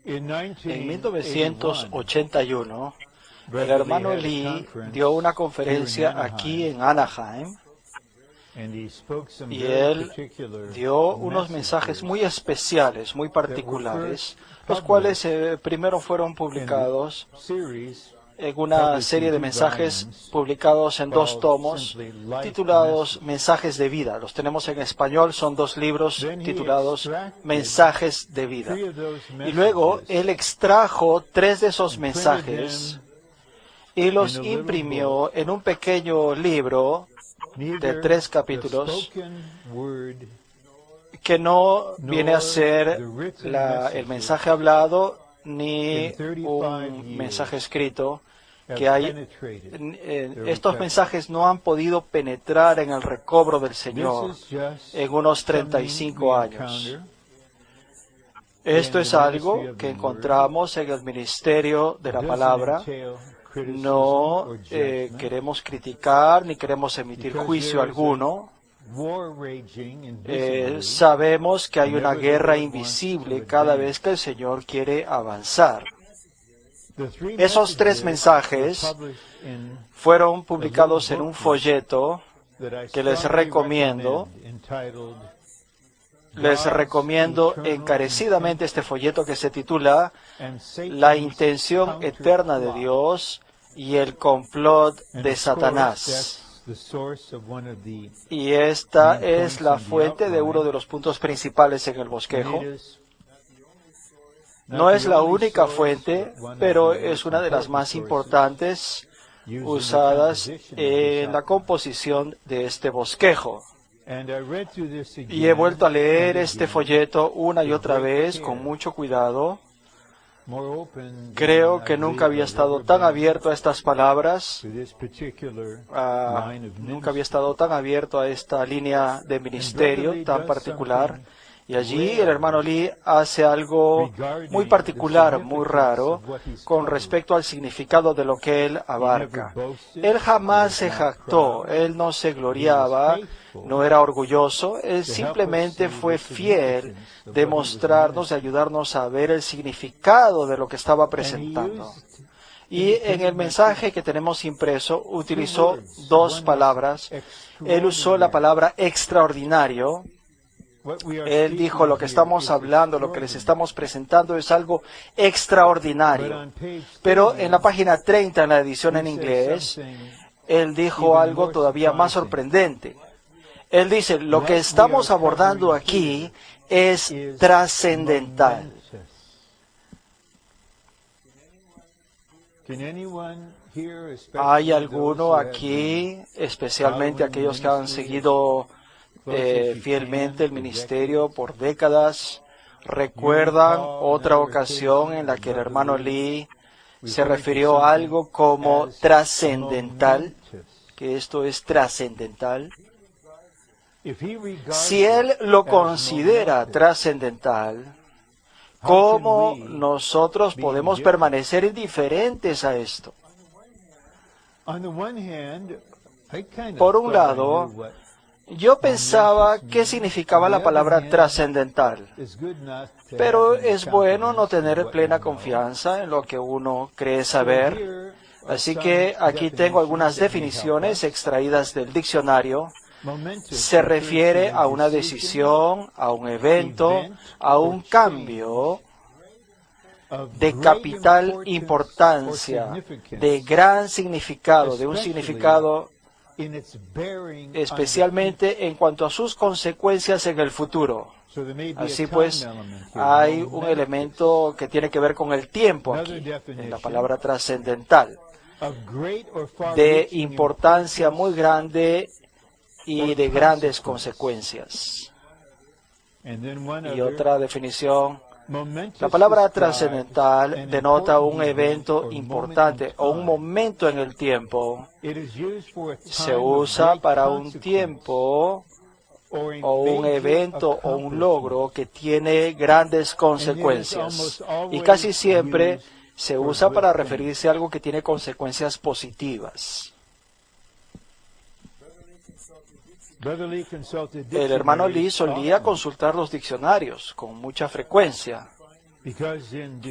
En 1981, el hermano Lee dio una conferencia aquí en Anaheim y él dio unos mensajes muy especiales, muy particulares, los cuales primero fueron publicados en una serie de mensajes publicados en 2 tomos titulados Mensajes de Vida. Los tenemos en español, son 2 libros titulados Mensajes de Vida. Y luego él extrajo 3 de esos mensajes y los imprimió en un pequeño libro de 3 capítulos que no viene a ser el mensaje hablado ni un mensaje escrito, que hay. Estos mensajes no han podido penetrar en el recobro del Señor en unos 35 años. Esto es algo que encontramos en el ministerio de la palabra. No queremos criticar ni queremos emitir juicio alguno. Sabemos que hay una guerra invisible cada vez que el Señor quiere avanzar. Esos 3 mensajes fueron publicados en un folleto que les recomiendo. Les recomiendo encarecidamente este folleto que se titula La intención eterna de Dios y el complot de Satanás. Y esta es la fuente de uno de los puntos principales en el bosquejo. No es la única fuente, pero es una de las más importantes usadas en la composición de este bosquejo. Y he vuelto a leer este folleto una y otra vez con mucho cuidado. Creo que nunca había estado tan abierto a estas palabras, nunca había estado tan abierto a esta línea de ministerio tan particular. Y allí el hermano Lee hace algo muy particular, muy raro, con respecto al significado de lo que él abarca. Él jamás se jactó, él no se gloriaba, no era orgulloso, él simplemente fue fiel de mostrarnos, de ayudarnos a ver el significado de lo que estaba presentando. Y en el mensaje que tenemos impreso utilizó 2 palabras. Él usó la palabra extraordinario. Él dijo, lo que estamos hablando, lo que les estamos presentando es algo extraordinario. Pero en la página 30, en la edición en inglés, él dijo algo todavía más sorprendente. Él dice, lo que estamos abordando aquí es trascendental. ¿Hay alguno aquí, especialmente aquellos que han seguido fielmente el ministerio por décadas, recuerdan otra ocasión en la que el hermano Lee se refirió a algo como trascendental, que esto es trascendental? Si él lo considera trascendental, ¿cómo nosotros podemos permanecer indiferentes a esto? Por un lado, yo pensaba qué significaba la palabra trascendental, pero es bueno no tener plena confianza en lo que uno cree saber. Así que aquí tengo algunas definiciones extraídas del diccionario. Se refiere a una decisión, a un evento, a un cambio de capital importancia, de gran significado, de un significado especialmente en cuanto a sus consecuencias en el futuro. Así pues, hay un elemento que tiene que ver con el tiempo aquí, en la palabra trascendental, de importancia muy grande y de grandes consecuencias. Y otra definición, la palabra trascendental denota un evento importante o un momento en el tiempo. Se usa para un tiempo o un evento o un logro que tiene grandes consecuencias. Y casi siempre se usa para referirse a algo que tiene consecuencias positivas. El hermano Lee solía consultar los diccionarios con mucha frecuencia,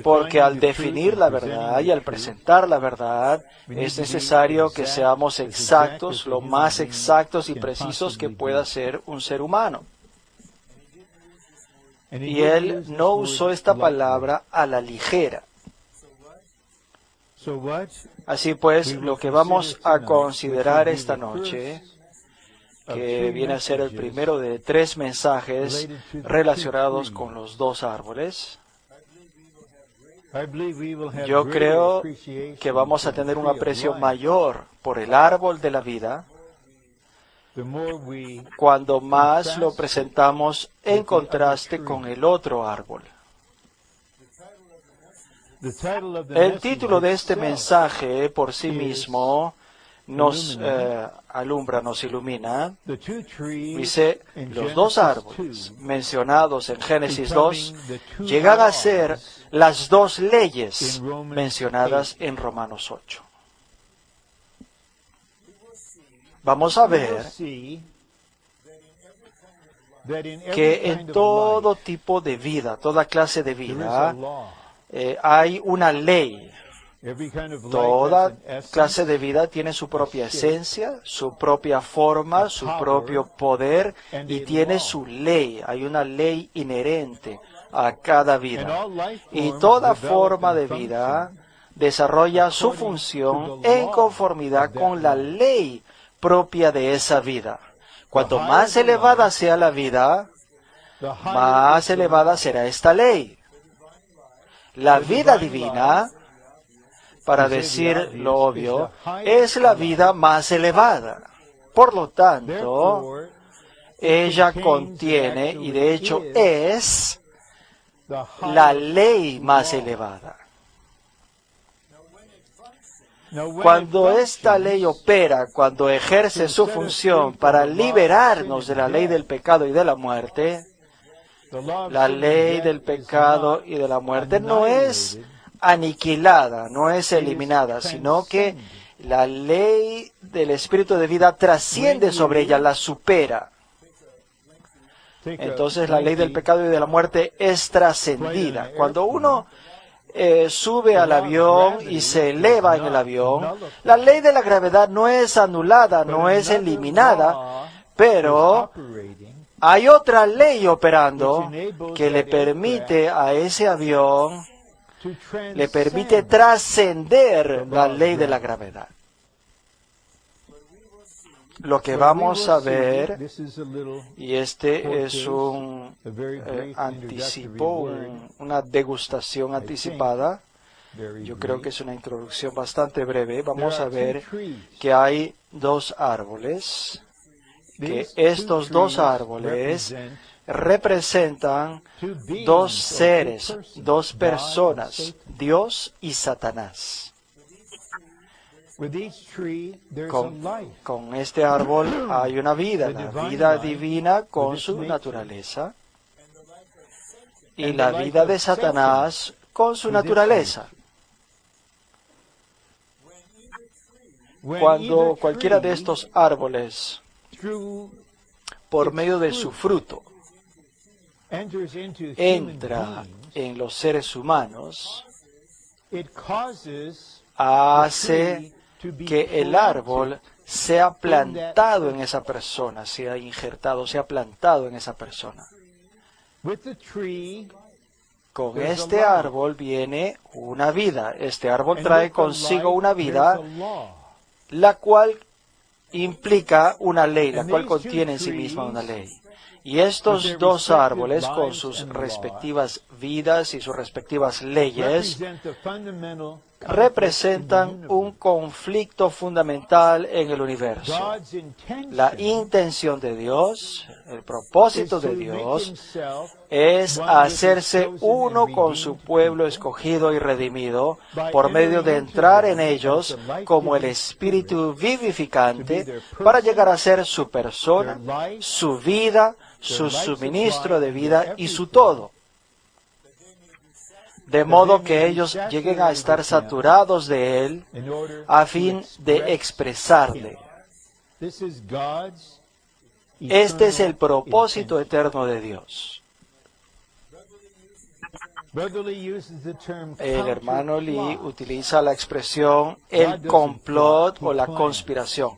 porque al definir la verdad y al presentar la verdad, es necesario que seamos exactos, lo más exactos y precisos que pueda ser un ser humano. Y él no usó esta palabra a la ligera. Así pues, lo que vamos a considerar esta noche, que viene a ser el primero de 3 mensajes relacionados con los 2 árboles, yo creo que vamos a tener un aprecio mayor por el árbol de la vida cuando más lo presentamos en contraste con el otro árbol. El título de este mensaje por sí mismo nos alumbra, nos ilumina. Dice, los 2 árboles mencionados en Génesis 2 llegan a ser las 2 leyes mencionadas en Romanos 8. Vamos a ver que en todo tipo de vida, toda clase de vida, hay una ley. Toda clase de vida tiene su propia esencia, su propia forma, su propio poder y tiene su ley. Hay una ley inherente a cada vida. Y toda forma de vida desarrolla su función en conformidad con la ley propia de esa vida. Cuanto más elevada sea la vida, más elevada será esta ley. La vida divina, para decir lo obvio, es la vida más elevada. Por lo tanto, ella contiene, y de hecho es, la ley más elevada. Cuando esta ley opera, cuando ejerce su función para liberarnos de la ley del pecado y de la muerte, la ley del pecado y de la muerte no es aniquilada, no es eliminada, sino que la ley del espíritu de vida trasciende sobre ella, la supera. Entonces la ley del pecado y de la muerte es trascendida. Cuando uno sube al avión y se eleva en el avión, la ley de la gravedad no es anulada, no es eliminada, pero hay otra ley operando que le permite a ese avión, le permite trascender la ley de la gravedad. Lo que vamos a ver, y este es un anticipo, una degustación anticipada, yo creo que es una introducción bastante breve. Vamos a ver que hay 2 árboles, que estos 2 árboles representan 2 seres, 2 personas, Dios y Satanás. Con este árbol hay una vida, la vida divina con su naturaleza, y la vida de Satanás con su naturaleza. Cuando cualquiera de estos árboles, por medio de su fruto, entra en los seres humanos, hace que el árbol sea plantado en esa persona, sea injertado, sea plantado en esa persona. Con este árbol viene una vida. Este árbol trae consigo una vida, la cual implica una ley, la cual contiene en sí misma una ley. Y estos 2 árboles, con sus respectivas vidas y sus respectivas leyes, representan un conflicto fundamental en el universo. La intención de Dios, el propósito de Dios, es hacerse uno con su pueblo escogido y redimido por medio de entrar en ellos como el espíritu vivificante para llegar a ser su persona, su vida, su suministro de vida y su todo. De modo que ellos lleguen a estar saturados de Él a fin de expresarle. Este es el propósito eterno de Dios. El hermano Lee utiliza la expresión el complot o la conspiración.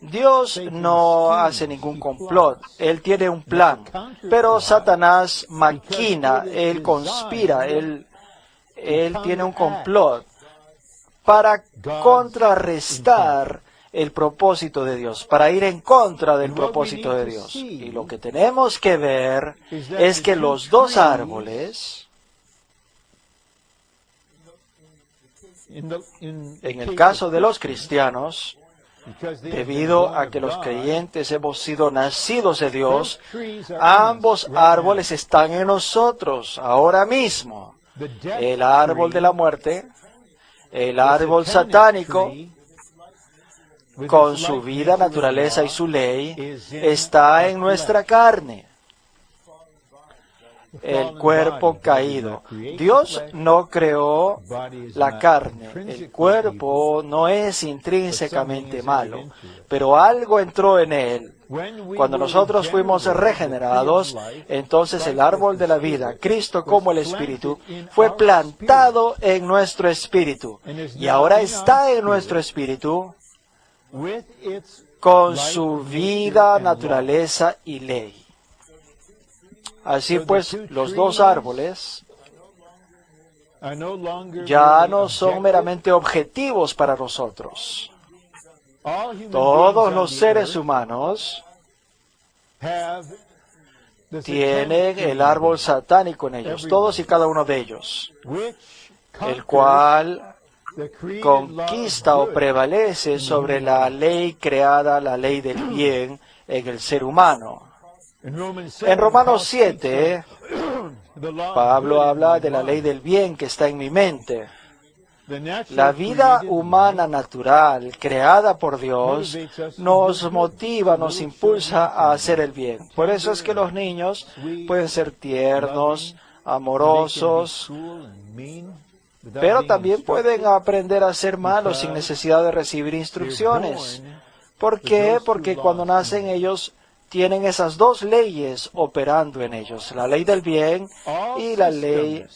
Dios no hace ningún complot, Él tiene un plan, pero Satanás maquina, Él conspira, Él tiene un complot para contrarrestar el propósito de Dios, para ir en contra del propósito de Dios. Y lo que tenemos que ver es que los dos árboles, en el caso de los cristianos, debido a que los creyentes hemos sido nacidos de Dios, ambos árboles están en nosotros ahora mismo. El árbol de la muerte, el árbol satánico, con su vida, naturaleza y su ley, está en nuestra carne. El cuerpo caído. Dios no creó la carne. El cuerpo no es intrínsecamente malo, pero algo entró en él. Cuando nosotros fuimos regenerados, entonces el árbol de la vida, Cristo como el Espíritu, fue plantado en nuestro espíritu. Y ahora está en nuestro espíritu con su vida, naturaleza y ley. Así pues, los dos árboles ya no son meramente objetivos para nosotros. Todos los seres humanos tienen el árbol satánico en ellos, todos y cada uno de ellos, el cual conquista o prevalece sobre la ley creada, la ley del bien en el ser humano. En Romanos 7, Pablo habla de la ley del bien que está en mi mente. La vida humana natural, creada por Dios, nos motiva, nos impulsa a hacer el bien. Por eso es que los niños pueden ser tiernos, amorosos, pero también pueden aprender a ser malos sin necesidad de recibir instrucciones. ¿Por qué? Porque cuando nacen ellos tienen esas dos leyes operando en ellos, la ley del bien y la ley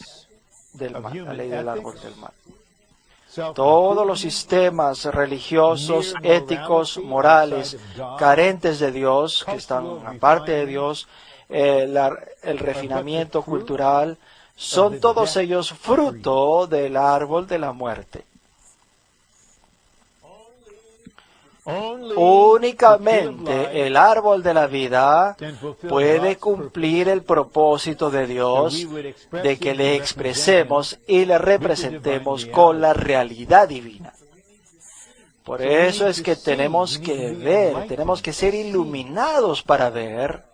del mal, la ley del árbol del mal. Todos los sistemas religiosos, éticos, morales, carentes de Dios, que están aparte de Dios, el refinamiento cultural, son todos ellos fruto del árbol de la muerte. Únicamente el árbol de la vida puede cumplir el propósito de Dios de que le expresemos y le representemos con la realidad divina. Por eso es que tenemos que ver, tenemos que ser iluminados para ver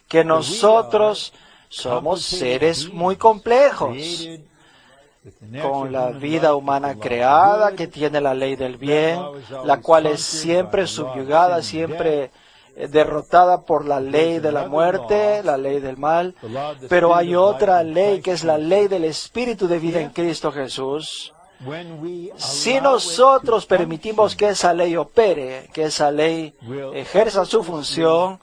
que nosotros somos seres muy complejos, con la vida humana creada, que tiene la ley del bien, la cual es siempre subyugada, siempre derrotada por la ley de la muerte, la ley del mal. Pero hay otra ley, que es la ley del Espíritu de vida en Cristo Jesús. Si nosotros permitimos que esa ley opere, que esa ley ejerza su función,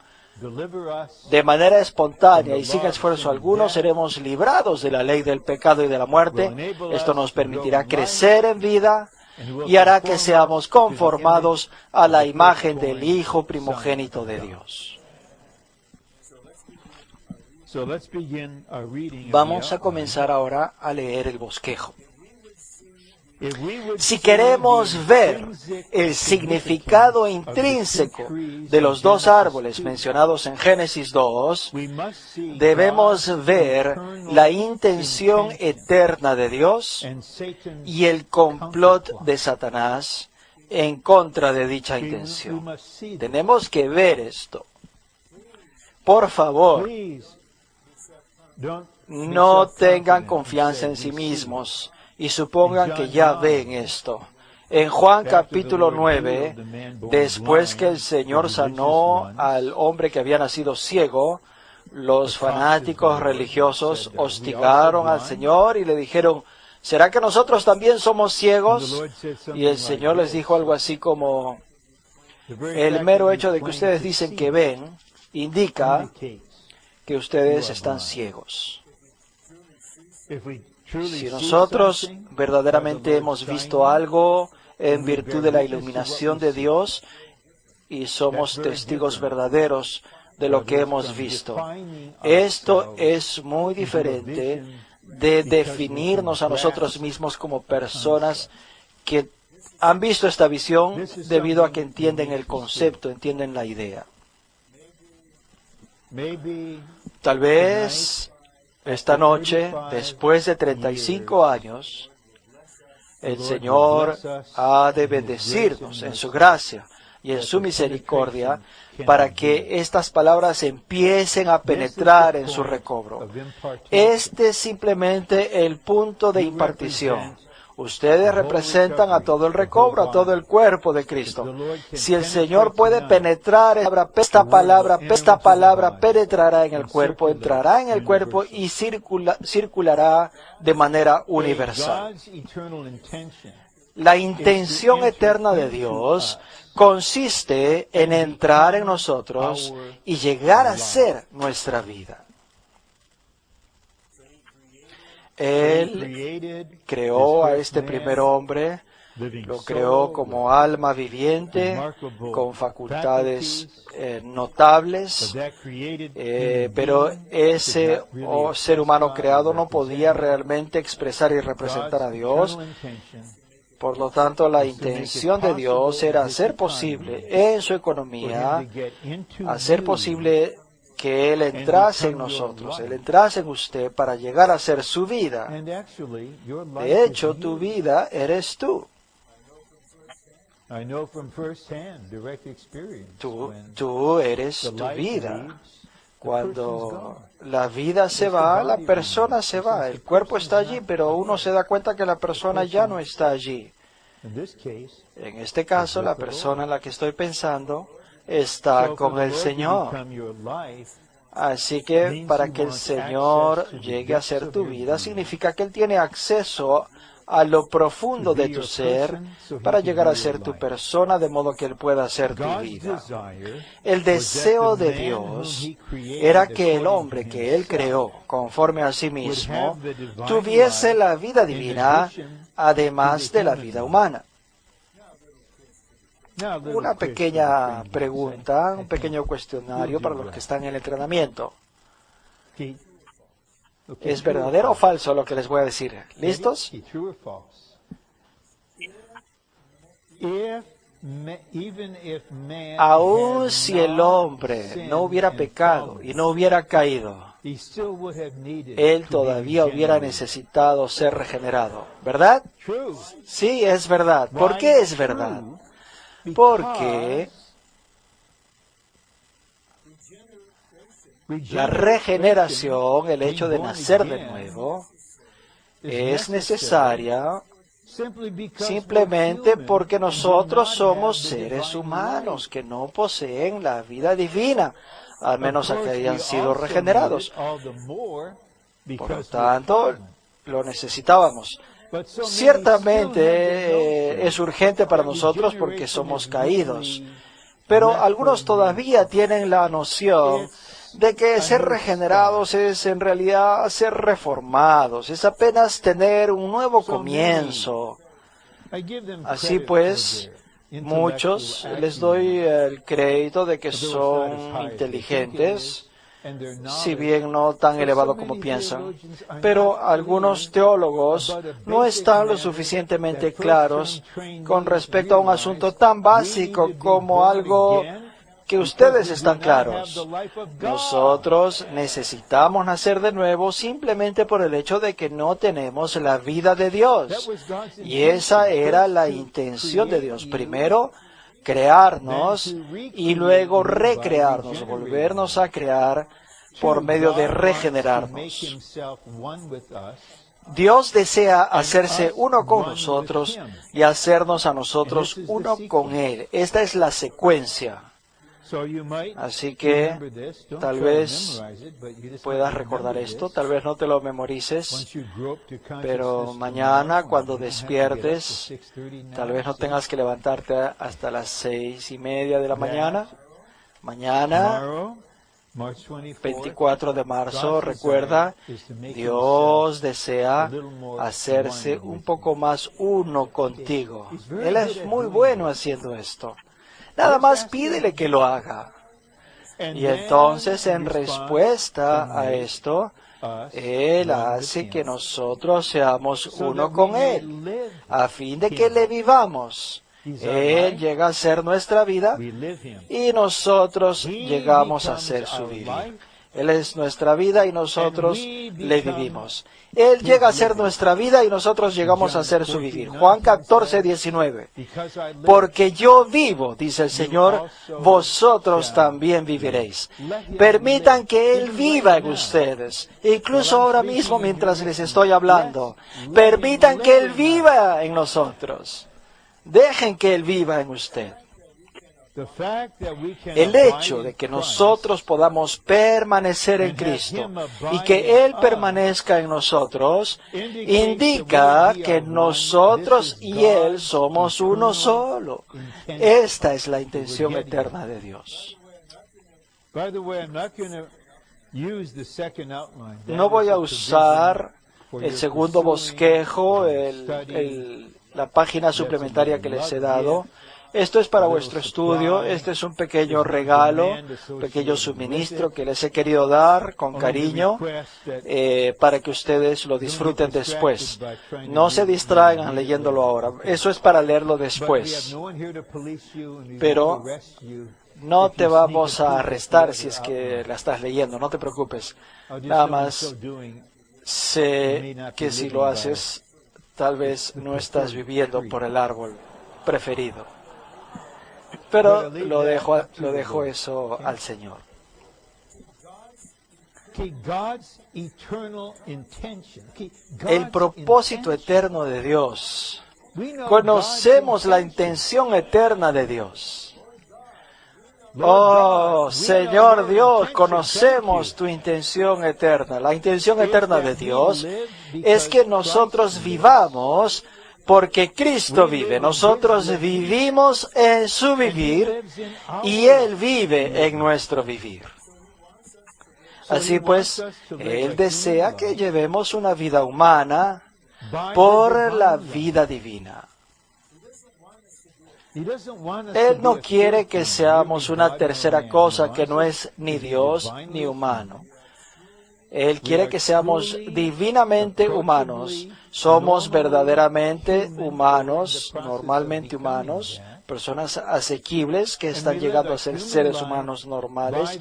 de manera espontánea y sin esfuerzo alguno, seremos librados de la ley del pecado y de la muerte. Esto nos permitirá crecer en vida y hará que seamos conformados a la imagen del Hijo primogénito de Dios. Vamos a comenzar ahora a leer el bosquejo. Si queremos ver el significado intrínseco de los dos árboles mencionados en Génesis 2, debemos ver la intención eterna de Dios y el complot de Satanás en contra de dicha intención. Tenemos que ver esto. Por favor, no tengan confianza en sí mismos y supongan que ya ven esto. En Juan capítulo 9, después que el Señor sanó al hombre que había nacido ciego, los fanáticos religiosos hostigaron al Señor y le dijeron, ¿será que nosotros también somos ciegos? Y el Señor les dijo algo así como, el mero hecho de que ustedes dicen que ven, indica que ustedes están ciegos. Si nosotros verdaderamente hemos visto algo en virtud de la iluminación de Dios y somos testigos verdaderos de lo que hemos visto, esto es muy diferente de definirnos a nosotros mismos como personas que han visto esta visión debido a que entienden el concepto, entienden la idea. Tal vez esta noche, después de 35 años, el Señor ha de bendecirnos en su gracia y en su misericordia para que estas palabras empiecen a penetrar en su recobro. Este es simplemente el punto de impartición. Ustedes representan a todo el recobro, a todo el cuerpo de Cristo. Si el Señor puede penetrar, esta palabra penetrará en el cuerpo, entrará en el cuerpo y circulará de manera universal. La intención eterna de Dios consiste en entrar en nosotros y llegar a ser nuestra vida. Él creó a este primer hombre, lo creó como alma viviente, con facultades notables, pero ese ser humano creado no podía realmente expresar y representar a Dios. Por lo tanto, la intención de Dios era hacer posible en su economía, hacer posible que Él entrase en nosotros, Él entrase en usted para llegar a ser su vida. De hecho, tu vida eres tú. Tú eres tu vida. Cuando la vida se va, la persona se va. El cuerpo está allí, pero uno se da cuenta que la persona ya no está allí. En este caso, la persona en la que estoy pensando está con el Señor. Así que para que el Señor llegue a ser tu vida, significa que Él tiene acceso a lo profundo de tu ser para llegar a ser tu persona, de modo que Él pueda ser tu vida. El deseo de Dios era que el hombre que Él creó conforme a sí mismo tuviese la vida divina, además de la vida humana. Una pequeña pregunta, un pequeño cuestionario para los que están en el entrenamiento. ¿Es verdadero o falso lo que les voy a decir? ¿Listos? Aun si el hombre no hubiera pecado y no hubiera caído, él todavía hubiera necesitado ser regenerado. ¿Verdad? Sí, es verdad. ¿Por qué es verdad? Porque la regeneración, el hecho de nacer de nuevo, es necesaria simplemente porque nosotros somos seres humanos que no poseen la vida divina, al menos a que hayan sido regenerados. Por lo tanto, lo necesitábamos. Ciertamente es urgente para nosotros porque somos caídos, pero algunos todavía tienen la noción de que ser regenerados es en realidad ser reformados, es apenas tener un nuevo comienzo. Así pues, muchos les doy el crédito de que son inteligentes, si bien no tan elevado como piensan, pero algunos teólogos no están lo suficientemente claros con respecto a un asunto tan básico como algo que ustedes están claros. Nosotros necesitamos nacer de nuevo simplemente por el hecho de que no tenemos la vida de Dios. Y esa era la intención de Dios. Primero, crearnos y luego recrearnos, volvernos a crear por medio de regenerarnos. Dios desea hacerse uno con nosotros y hacernos a nosotros uno con Él. Esta es la secuencia. Así que tal vez puedas recordar esto, tal vez no te lo memorices, pero mañana cuando despiertes, tal vez no tengas que levantarte hasta las 6:30 de la mañana. Mañana 24 de marzo, recuerda, Dios desea hacerse un poco más uno contigo. Él es muy bueno haciendo esto. Nada más pídele que lo haga. Y entonces, en respuesta a esto, Él hace que nosotros seamos uno con Él, a fin de que le vivamos. Él llega a ser nuestra vida y nosotros llegamos a ser su vivir. Él es nuestra vida y nosotros le vivimos. Él llega a ser nuestra vida y nosotros llegamos a ser su vivir. Juan 14, 19. Porque yo vivo, dice el Señor, vosotros también viviréis. Permitan que Él viva en ustedes, incluso ahora mismo mientras les estoy hablando. Permitan que Él viva en nosotros. Dejen que Él viva en usted. El hecho de que nosotros podamos permanecer en Cristo y que Él permanezca en nosotros indica que nosotros y Él somos uno solo. Esta es la intención eterna de Dios. No voy a usar el segundo bosquejo, la página suplementaria que les he dado. Esto es para vuestro estudio. Este es un pequeño regalo, un pequeño suministro que les he querido dar con cariño para que ustedes lo disfruten después. No se distraigan leyéndolo ahora. Eso es para leerlo después. Pero no te vamos a arrestar si es que la estás leyendo. No te preocupes. Nada más sé que si lo haces, tal vez no estás viviendo por el árbol preferido. Pero lo dejo eso al Señor. El propósito eterno de Dios. Conocemos la intención eterna de Dios. Oh, Señor Dios, conocemos tu intención eterna. La intención eterna de Dios es que nosotros vivamos porque Cristo vive. Nosotros vivimos en su vivir y Él vive en nuestro vivir. Así pues, Él desea que llevemos una vida humana por la vida divina. Él no quiere que seamos una tercera cosa que no es ni Dios ni humano. Él quiere que seamos divinamente humanos. Somos verdaderamente humanos, normalmente humanos, personas asequibles que están llegando a ser seres humanos normales.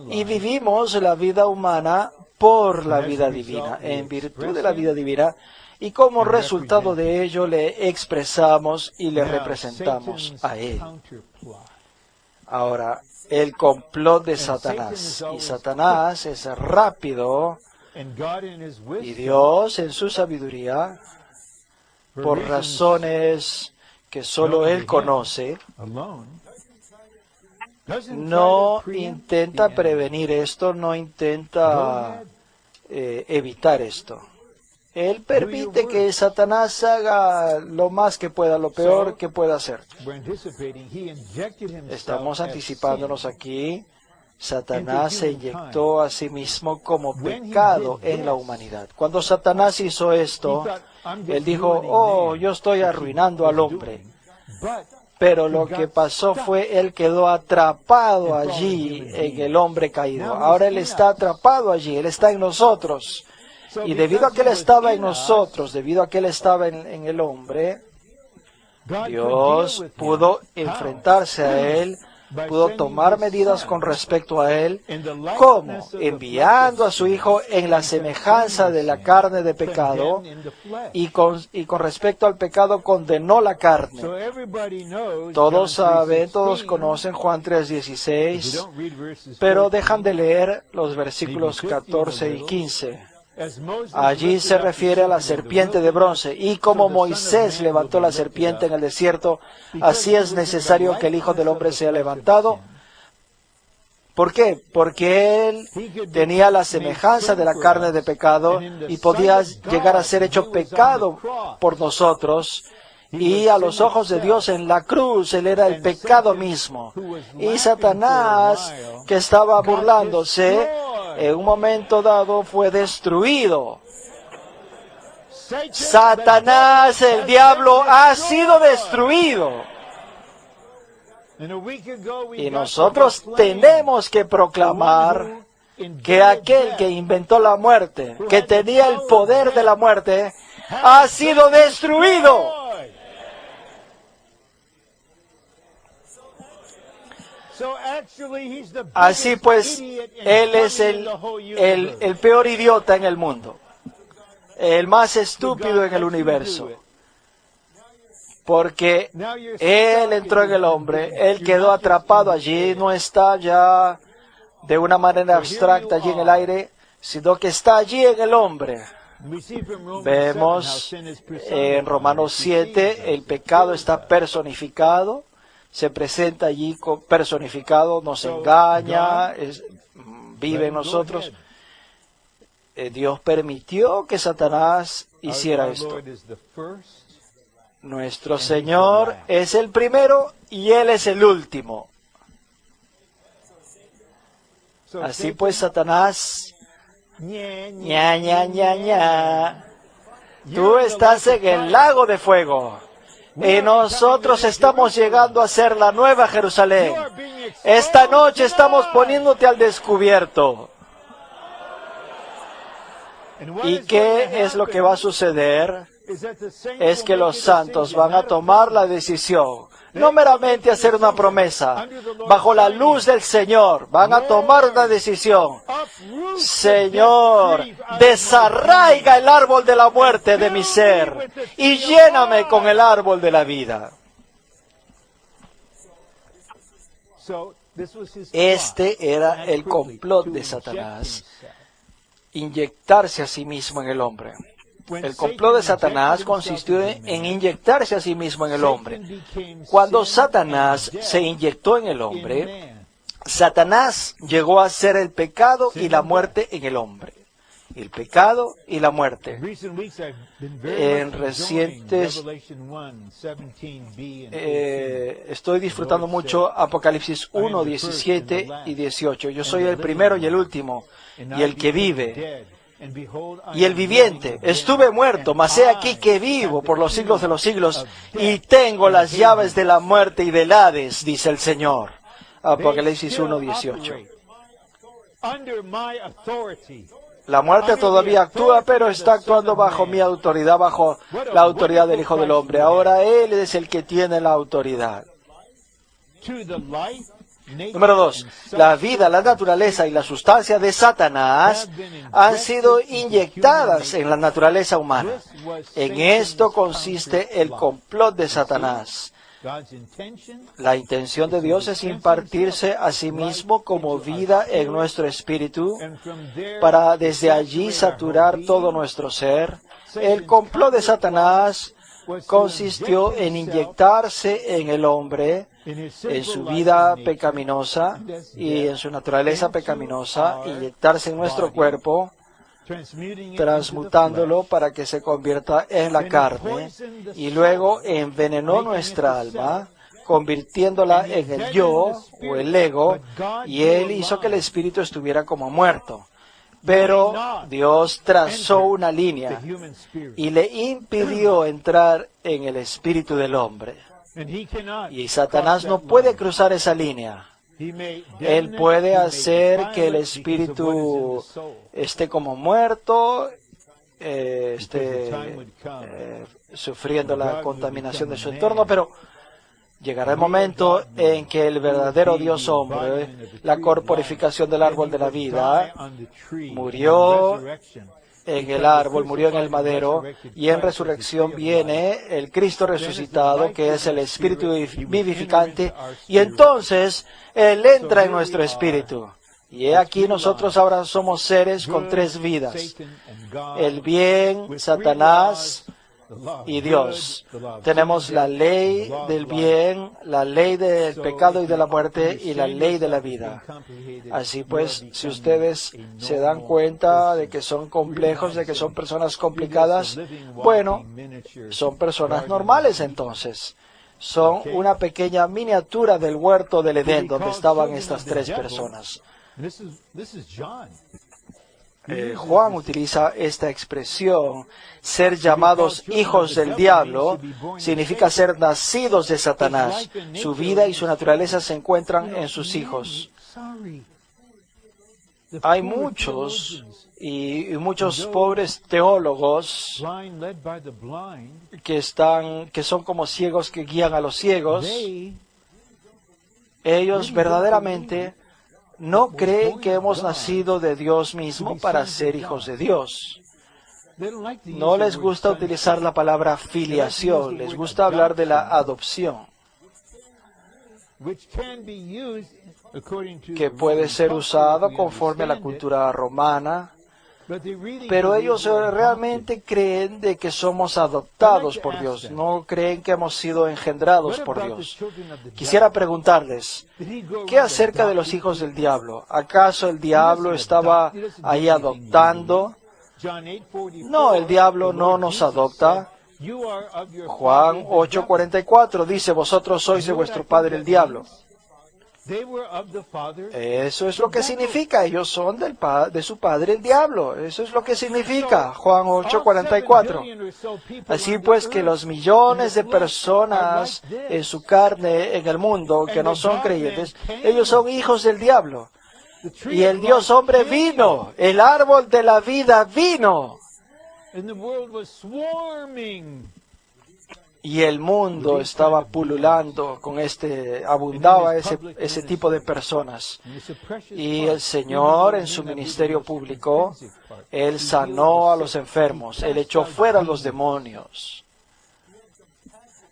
Y vivimos la vida humana por la vida divina, en virtud de la vida divina. Y como resultado de ello le expresamos y le representamos a Él. Ahora, el complot de Satanás. Y Satanás es rápido, y Dios en su sabiduría, por razones que solo Él conoce, no intenta prevenir esto, no intenta evitar esto. Él permite que Satanás haga lo más que pueda, lo peor que pueda hacer. Estamos anticipándonos aquí. Satanás se inyectó a sí mismo como pecado en la humanidad. Cuando Satanás hizo esto, él dijo, oh, yo estoy arruinando al hombre. Pero lo que pasó fue, él quedó atrapado allí en el hombre caído. Ahora él está atrapado allí, él está en nosotros. Y debido a que Él estaba en nosotros, debido a que Él estaba en el hombre, Dios pudo enfrentarse a Él, pudo tomar medidas con respecto a Él, como enviando a su Hijo en la semejanza de la carne de pecado, y con respecto al pecado condenó la carne. Todos saben, todos conocen Juan 3:16, pero dejan de leer los versículos 14 y 15. Allí se refiere a la serpiente de bronce. Y como Moisés levantó la serpiente en el desierto, así es necesario que el Hijo del Hombre sea levantado. ¿Por qué? Porque Él tenía la semejanza de la carne de pecado y podía llegar a ser hecho pecado por nosotros. Y a los ojos de Dios en la cruz, Él era el pecado mismo. Y Satanás, que estaba burlándose, en un momento dado fue destruido. Satanás, el diablo, ha sido destruido. Y nosotros tenemos que proclamar que aquel que inventó la muerte, que tenía el poder de la muerte, ha sido destruido. Así pues, Él es el peor idiota en el mundo, el más estúpido en el universo. Porque Él entró en el hombre, Él quedó atrapado allí, no está ya de una manera abstracta allí en el aire, sino que está allí en el hombre. Vemos en Romanos 7, el pecado está personificado, se presenta allí personificado, nos engaña, vive en nosotros. Dios permitió que Satanás hiciera esto. Nuestro Señor es el primero y Él es el último. Así pues, Satanás, tú estás en el lago de fuego. Y nosotros estamos llegando a ser la nueva Jerusalén. Esta noche estamos poniéndote al descubierto. ¿Y qué es lo que va a suceder? Es que los santos van a tomar la decisión, no meramente hacer una promesa, bajo la luz del Señor, van a tomar una decisión. Señor, desarraiga el árbol de la muerte de mi ser y lléname con el árbol de la vida. Este era el complot de Satanás, inyectarse a sí mismo en el hombre. El complot de Satanás consistió en inyectarse a sí mismo en el hombre. Cuando Satanás se inyectó en el hombre, Satanás llegó a ser el pecado y la muerte en el hombre. El pecado y la muerte. En recientes, estoy disfrutando mucho Apocalipsis 1, 17 y 18. Yo soy el primero y el último, y el que vive. Y el viviente, estuve muerto, mas he aquí que vivo por los siglos de los siglos, y tengo las llaves de la muerte y del Hades, dice el Señor. Apocalipsis 1, 18. La muerte todavía actúa, pero está actuando bajo mi autoridad, bajo la autoridad del Hijo del Hombre. Ahora Él es el que tiene la autoridad. Número 2. La vida, la naturaleza y la sustancia de Satanás han sido inyectadas en la naturaleza humana. En esto consiste el complot de Satanás. La intención de Dios es impartirse a sí mismo como vida en nuestro espíritu, para desde allí saturar todo nuestro ser. El complot de Satanás consistió en inyectarse en el hombre, en su vida pecaminosa y en su naturaleza pecaminosa, inyectarse en nuestro cuerpo, transmutándolo para que se convierta en la carne, y luego envenenó nuestra alma, convirtiéndola en el yo o el ego, y Él hizo que el espíritu estuviera como muerto. Pero Dios trazó una línea y le impidió entrar en el espíritu del hombre. Y Satanás no puede cruzar esa línea. Él puede hacer que el espíritu esté como muerto, sufriendo la contaminación de su entorno, pero llegará el momento en que el verdadero Dios hombre, la corporificación del árbol de la vida, murió en el árbol, murió en el madero, y en resurrección viene el Cristo resucitado, que es el Espíritu vivificante, y entonces Él entra en nuestro espíritu. Y he aquí nosotros ahora somos seres con tres vidas. El bien, Satanás, y Dios. Tenemos la ley del bien, la ley del pecado y de la muerte y la ley de la vida. Así pues, si ustedes se dan cuenta de que son complejos, de que son personas complicadas, bueno, son personas normales entonces. Son una pequeña miniatura del huerto del Edén donde estaban estas tres personas. Juan utiliza esta expresión, ser llamados hijos del diablo, significa ser nacidos de Satanás. Su vida y su naturaleza se encuentran en sus hijos. Hay muchos y muchos pobres teólogos que son como ciegos que guían a los ciegos. Ellos verdaderamente no creen que hemos nacido de Dios mismo para ser hijos de Dios. No les gusta utilizar la palabra filiación, les gusta hablar de la adopción, que puede ser usado conforme a la cultura romana, pero ellos realmente creen de que somos adoptados por Dios, no creen que hemos sido engendrados por Dios. Quisiera preguntarles, ¿qué acerca de los hijos del diablo? ¿Acaso el diablo estaba ahí adoptando? No, el diablo no nos adopta. Juan 8:44 dice, vosotros sois de vuestro padre el diablo. Eso es lo que significa, ellos son de su padre el diablo. Eso es lo que significa Juan 8:44. Así pues que los millones de personas en su carne en el mundo que no son creyentes, ellos son hijos del diablo. Y el Dios hombre vino, el árbol de la vida vino. Y el mundo estaba pululando con abundaba ese tipo de personas. Y el Señor en su ministerio público, Él sanó a los enfermos, Él echó fuera a los demonios.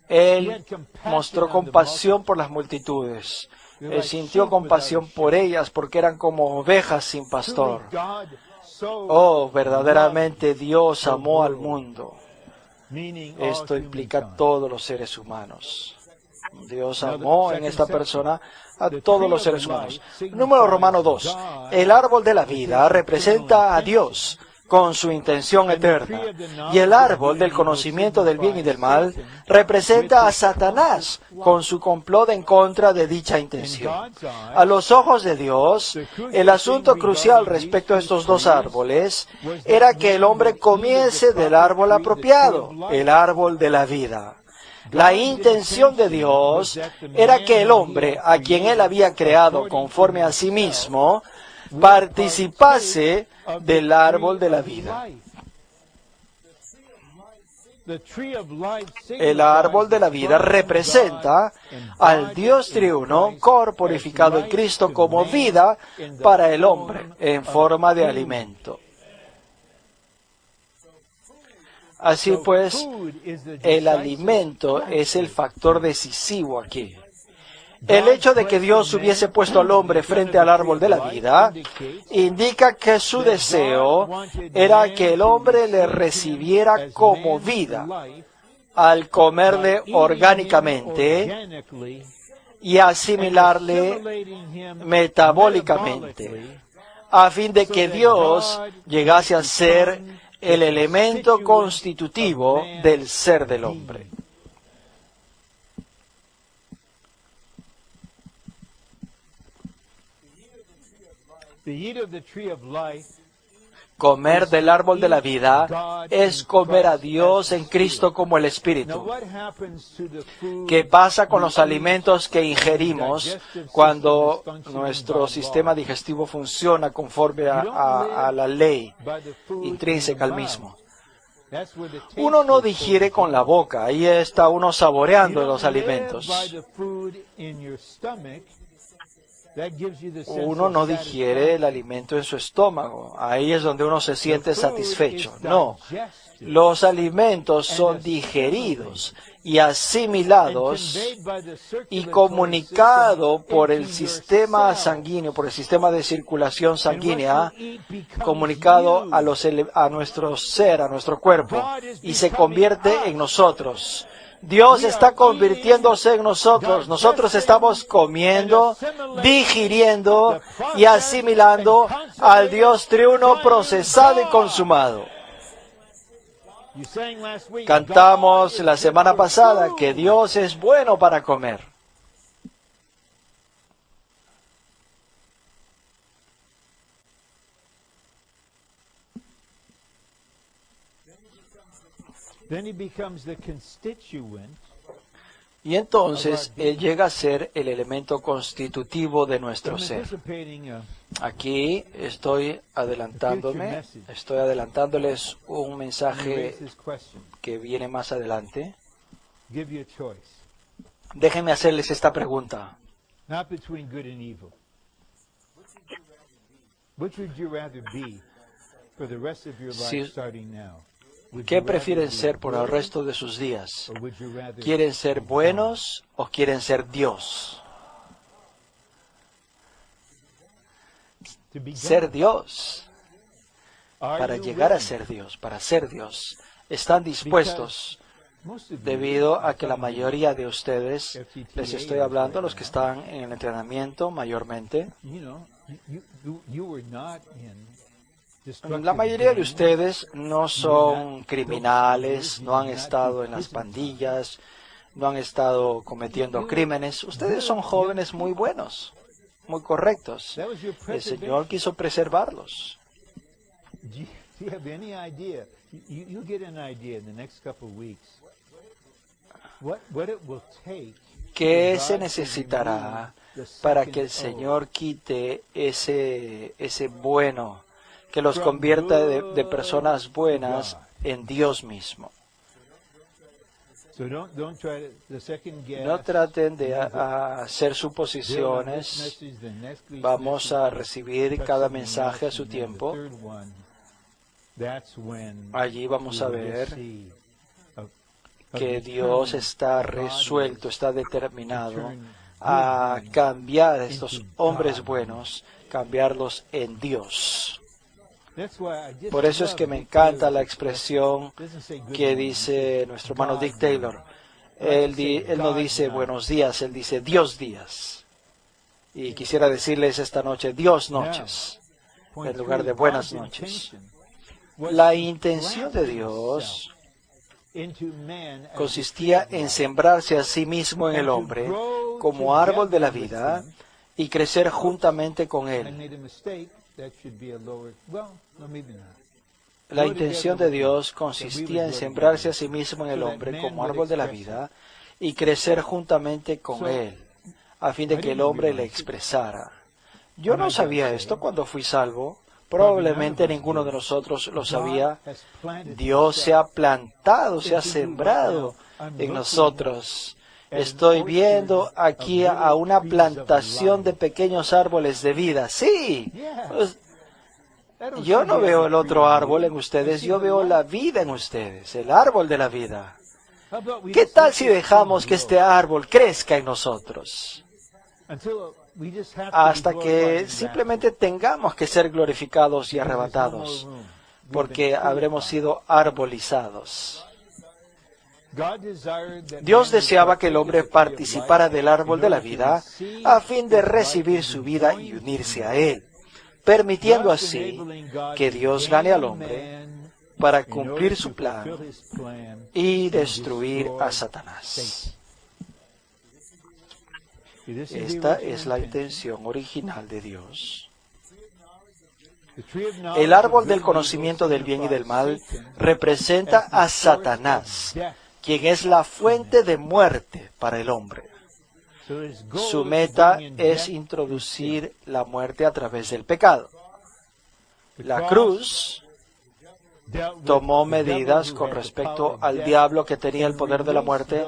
Él mostró compasión por las multitudes. Él sintió compasión por ellas porque eran como ovejas sin pastor. Oh, verdaderamente Dios amó al mundo. Esto implica a todos los seres humanos. Dios amó en esta persona a todos los seres humanos. Número romano 2. El árbol de la vida representa a Dios con su intención eterna. Y el árbol del conocimiento del bien y del mal representa a Satanás con su complot en contra de dicha intención. A los ojos de Dios, el asunto crucial respecto a estos dos árboles era que el hombre comiese del árbol apropiado, el árbol de la vida. La intención de Dios era que el hombre, a quien Él había creado conforme a sí mismo, participase del árbol de la vida. El árbol de la vida representa al Dios triuno corporificado en Cristo como vida para el hombre en forma de alimento. Así pues, el alimento es el factor decisivo aquí. El hecho de que Dios hubiese puesto al hombre frente al árbol de la vida indica que su deseo era que el hombre le recibiera como vida al comerle orgánicamente y asimilarle metabólicamente, a fin de que Dios llegase a ser el elemento constitutivo del ser del hombre. Comer del árbol de la vida es comer a Dios en Cristo como el Espíritu. ¿Qué pasa con los alimentos que ingerimos cuando nuestro sistema digestivo funciona conforme a la ley intrínseca al mismo? Uno no digiere con la boca, ahí está uno saboreando los alimentos. uno no digiere el alimento en su estómago. Ahí es donde uno se siente satisfecho. No, los alimentos son digeridos y asimilados y comunicado por el sistema sanguíneo, por el sistema de circulación sanguínea, comunicado a nuestro ser, a nuestro cuerpo, y se convierte en nosotros. Dios está convirtiéndose en nosotros. Nosotros estamos comiendo, digiriendo y asimilando al Dios triuno procesado y consumado. Cantamos la semana pasada que Dios es bueno para comer. Y entonces Él llega a ser el elemento constitutivo de nuestro ser. Aquí estoy adelantándoles un mensaje que viene más adelante. Déjenme hacerles esta pregunta. ¿Qué prefieren ser por el resto de sus días? ¿Quieren ser buenos o quieren ser Dios? Ser Dios. Para llegar a ser Dios, para ser Dios, están dispuestos, debido a que la mayoría de ustedes, les estoy hablando, los que están en el entrenamiento mayormente, la mayoría de ustedes no son criminales, no han estado en las pandillas, no han estado cometiendo crímenes. Ustedes son jóvenes muy buenos, muy correctos. El Señor quiso preservarlos. ¿Qué se necesitará para que el Señor quite ese bueno, que los convierta de personas buenas en Dios mismo? No traten de hacer suposiciones. Vamos a recibir cada mensaje a su tiempo. Allí vamos a ver que Dios está resuelto, está determinado a cambiar a estos hombres buenos, cambiarlos en Dios. Por eso es que me encanta la expresión que dice nuestro hermano Dick Taylor. Él no dice buenos días, él dice Dios días. Y quisiera decirles esta noche Dios noches, en lugar de buenas noches. La intención de Dios consistía en sembrarse a sí mismo en el hombre como árbol de la vida y crecer juntamente con él. La intención de Dios consistía en sembrarse a sí mismo en el hombre como árbol de la vida y crecer juntamente con él, a fin de que el hombre le expresara. Yo no sabía esto cuando fui salvo. Probablemente ninguno de nosotros lo sabía. Dios se ha plantado, se ha sembrado en nosotros. Estoy viendo aquí a una plantación de pequeños árboles de vida. Sí, yo no veo el otro árbol en ustedes, yo veo la vida en ustedes, el árbol de la vida. ¿Qué tal si dejamos que este árbol crezca en nosotros? Hasta que simplemente tengamos que ser glorificados y arrebatados, porque habremos sido arbolizados. Dios deseaba que el hombre participara del árbol de la vida a fin de recibir su vida y unirse a él, permitiendo así que Dios gane al hombre para cumplir su plan y destruir a Satanás. Esta es la intención original de Dios. El árbol del conocimiento del bien y del mal representa a Satanás, quien es la fuente de muerte para el hombre. Su meta es introducir la muerte a través del pecado. La cruz tomó medidas con respecto al diablo que tenía el poder de la muerte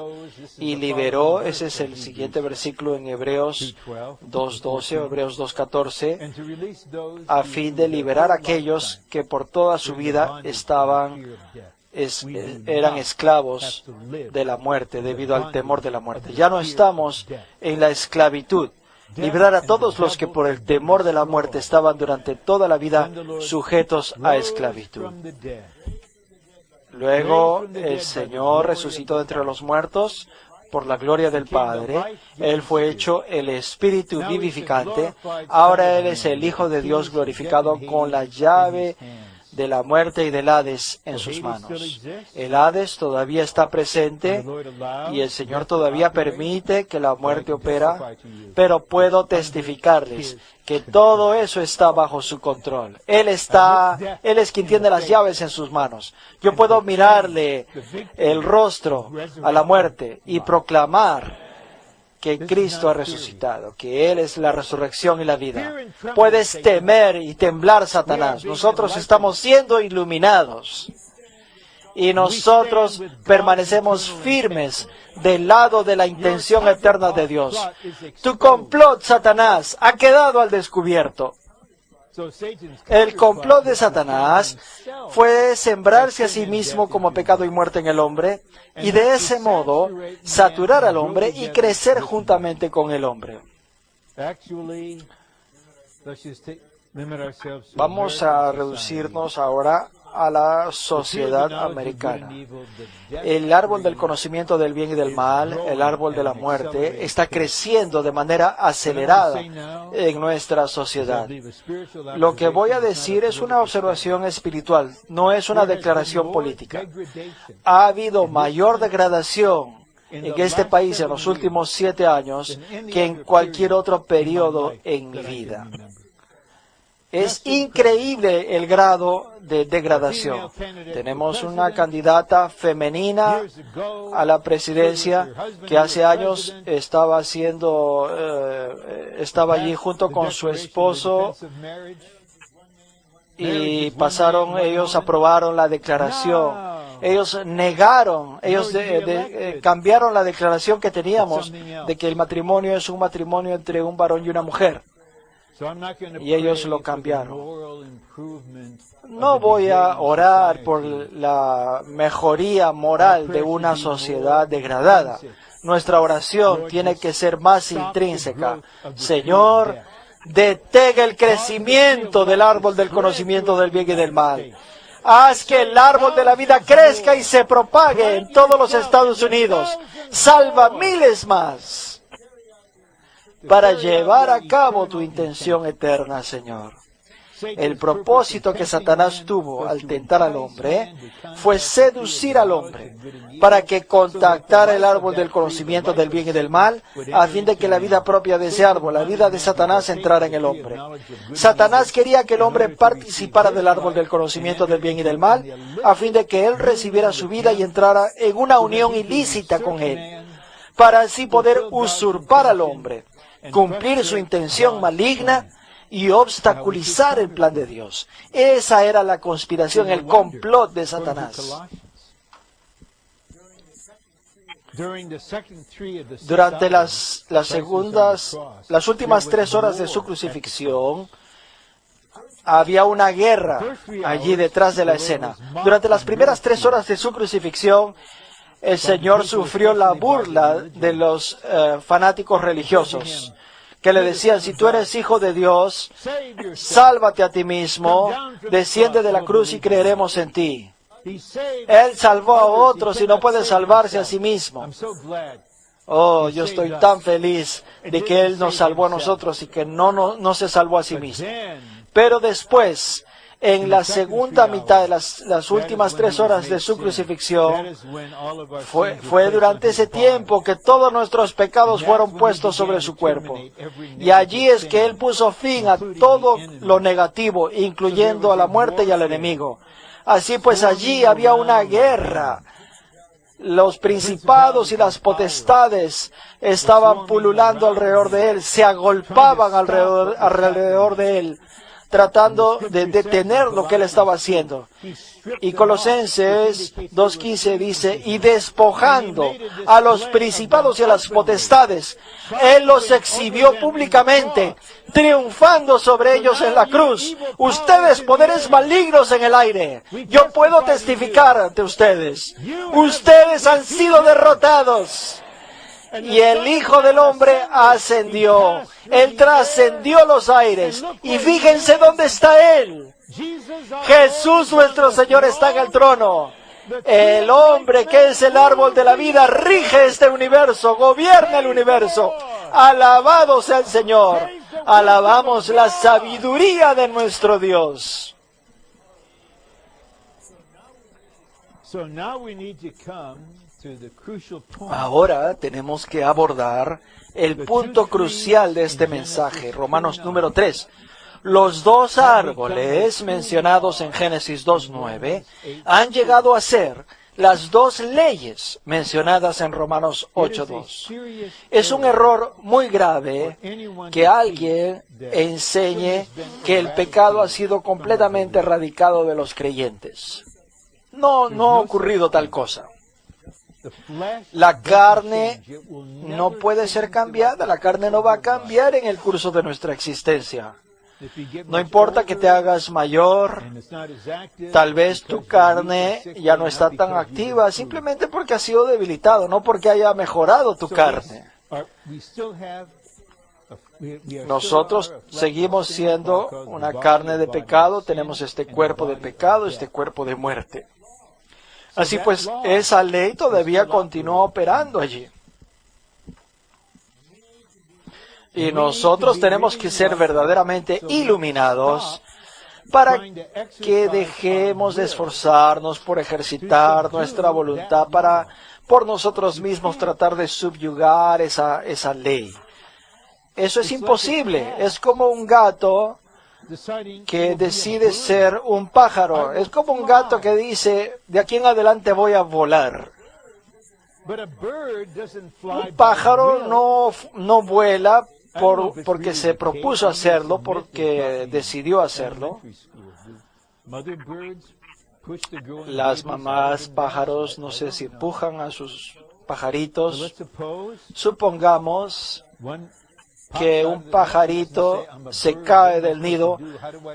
y liberó, ese es el siguiente versículo en Hebreos 2:12 o Hebreos 2:14, a fin de liberar a aquellos que por toda su vida eran esclavos de la muerte debido al temor de la muerte. Ya no estamos en la esclavitud. Liberar a todos los que por el temor de la muerte estaban durante toda la vida sujetos a esclavitud. Luego el Señor resucitó de entre los muertos por la gloria del Padre. Él fue hecho el Espíritu vivificante. Ahora Él es el Hijo de Dios glorificado con la llave de la muerte y del Hades en sus manos. El Hades todavía está presente y el Señor todavía permite que la muerte opera, pero puedo testificarles que todo eso está bajo su control. Él es quien tiene las llaves en sus manos. Yo puedo mirarle el rostro a la muerte y proclamar que Cristo ha resucitado, que Él es la resurrección y la vida. Puedes temer y temblar, Satanás. Nosotros estamos siendo iluminados y nosotros permanecemos firmes del lado de la intención eterna de Dios. Tu complot, Satanás, ha quedado al descubierto. El complot de Satanás fue sembrarse a sí mismo como pecado y muerte en el hombre y de ese modo saturar al hombre y crecer juntamente con el hombre. Vamos a reducirnos ahora a la sociedad americana. El árbol del conocimiento del bien y del mal, el árbol de la muerte, está creciendo de manera acelerada en nuestra sociedad. Lo que voy a decir es una observación espiritual, no es una declaración política. Ha habido mayor degradación en este país en los últimos 7 años que en cualquier otro periodo en mi vida. Es increíble el grado de degradación. Tenemos una candidata femenina a la presidencia que hace años estaba allí junto con su esposo y ellos aprobaron la declaración. Ellos negaron, cambiaron la declaración que teníamos de que el matrimonio es un matrimonio entre un varón y una mujer. Y ellos lo cambiaron. No voy a orar por la mejoría moral de una sociedad degradada. Nuestra oración tiene que ser más intrínseca. Señor, detenga el crecimiento del árbol del conocimiento del bien y del mal. Haz que el árbol de la vida crezca y se propague en todos los Estados Unidos. Salva miles más para llevar a cabo tu intención eterna, Señor. El propósito que Satanás tuvo al tentar al hombre fue seducir al hombre para que contactara el árbol del conocimiento del bien y del mal, a fin de que la vida propia de ese árbol, la vida de Satanás, entrara en el hombre. Satanás quería que el hombre participara del árbol del conocimiento del bien y del mal, a fin de que él recibiera su vida y entrara en una unión ilícita con él, para así poder usurpar al hombre, cumplir su intención maligna y obstaculizar el plan de Dios. Esa era la conspiración, el complot de Satanás. Durante las últimas 3 horas de su crucifixión, había una guerra allí detrás de la escena. Durante las primeras 3 horas de su crucifixión, el Señor sufrió la burla de los fanáticos religiosos, que le decían: si tú eres hijo de Dios, sálvate a ti mismo, desciende de la cruz y creeremos en ti. Él salvó a otros y no puede salvarse a sí mismo. Oh, yo estoy tan feliz de que Él nos salvó a nosotros y que no se salvó a sí mismo. Pero después, en la segunda mitad de las últimas 3 horas de su crucifixión, fue durante ese tiempo que todos nuestros pecados fueron puestos sobre su cuerpo. Y allí es que Él puso fin a todo lo negativo, incluyendo a la muerte y al enemigo. Así pues, allí había una guerra. Los principados y las potestades estaban pululando alrededor de Él, se agolpaban alrededor de Él, tratando de detener lo que él estaba haciendo. Y Colosenses 2:15 dice, y despojando a los principados y a las potestades, él los exhibió públicamente, triunfando sobre ellos en la cruz. Ustedes, poderes malignos en el aire, yo puedo testificar ante ustedes, ustedes han sido derrotados. Y el Hijo del Hombre ascendió, él trascendió los aires, y fíjense dónde está él. Jesús nuestro Señor está en el trono. El hombre que es el árbol de la vida rige este universo, gobierna el universo. Alabado sea el Señor. Alabamos la sabiduría de nuestro Dios. Ahora tenemos que abordar el punto crucial de este mensaje, Romanos número 3. Los dos árboles mencionados en Génesis 2:9 han llegado a ser las dos leyes mencionadas en Romanos 8:2. Es un error muy grave que alguien enseñe que el pecado ha sido completamente erradicado de los creyentes. No ha ocurrido tal cosa. La carne no puede ser cambiada, la carne no va a cambiar en el curso de nuestra existencia. No importa que te hagas mayor, tal vez tu carne ya no está tan activa, simplemente porque ha sido debilitado, no porque haya mejorado tu carne. Nosotros seguimos siendo una carne de pecado, tenemos este cuerpo de pecado, este cuerpo de muerte. Así pues, esa ley todavía continúa operando allí. Y nosotros tenemos que ser verdaderamente iluminados para que dejemos de esforzarnos por ejercitar nuestra voluntad para, por nosotros mismos, tratar de subyugar esa ley. Eso es imposible. Es como un gato que decide ser un pájaro. Es como un gato que dice, de aquí en adelante voy a volar. Un pájaro no vuela porque se propuso hacerlo, porque decidió hacerlo. Las mamás pájaros, no sé si empujan a sus pajaritos. Supongamos que un pajarito se cae del nido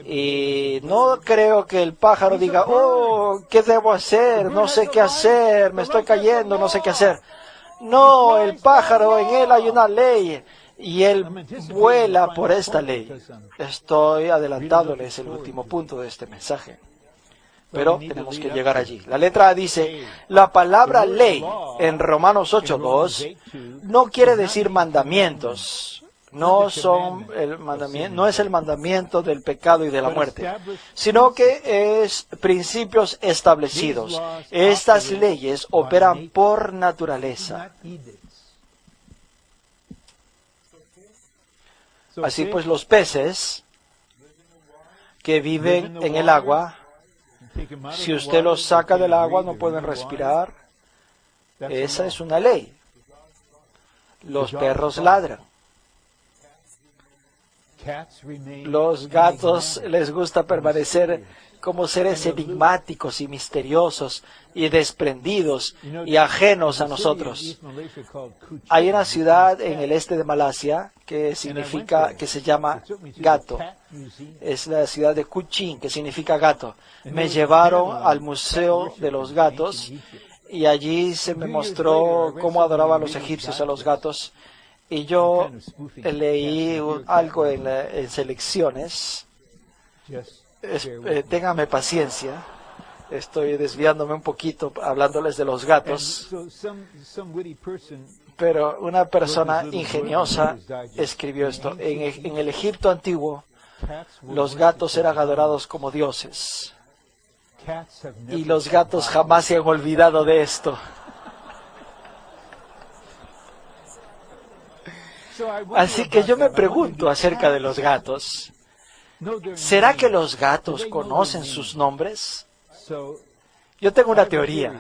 y no creo que el pájaro diga, oh, ¿qué debo hacer? No sé qué hacer, me estoy cayendo, no sé qué hacer. No, el pájaro, en él hay una ley y él vuela por esta ley. Estoy adelantándoles el último punto de este mensaje, pero tenemos que llegar allí. La letra A dice, la palabra ley en Romanos 8:2 no quiere decir mandamientos. No es el mandamiento del pecado y de la muerte, sino que es principios establecidos. Estas leyes operan por naturaleza. Así pues, los peces que viven en el agua, si usted los saca del agua, no pueden respirar. Esa es una ley. Los perros ladran. Los gatos les gusta permanecer como seres enigmáticos y misteriosos y desprendidos y ajenos a nosotros. Hay una ciudad en el este de Malasia que se llama gato. Es la ciudad de Kuching, que significa gato. Me llevaron al Museo de los Gatos y allí se me mostró cómo adoraban los egipcios a los gatos. Y yo leí algo en selecciones. Téngame paciencia. Estoy desviándome un poquito hablándoles de los gatos. Pero una persona ingeniosa escribió esto. En el Egipto antiguo, los gatos eran adorados como dioses. Y los gatos jamás se han olvidado de esto. Así que yo me pregunto acerca de los gatos. ¿Será que los gatos conocen sus nombres? Yo tengo una teoría.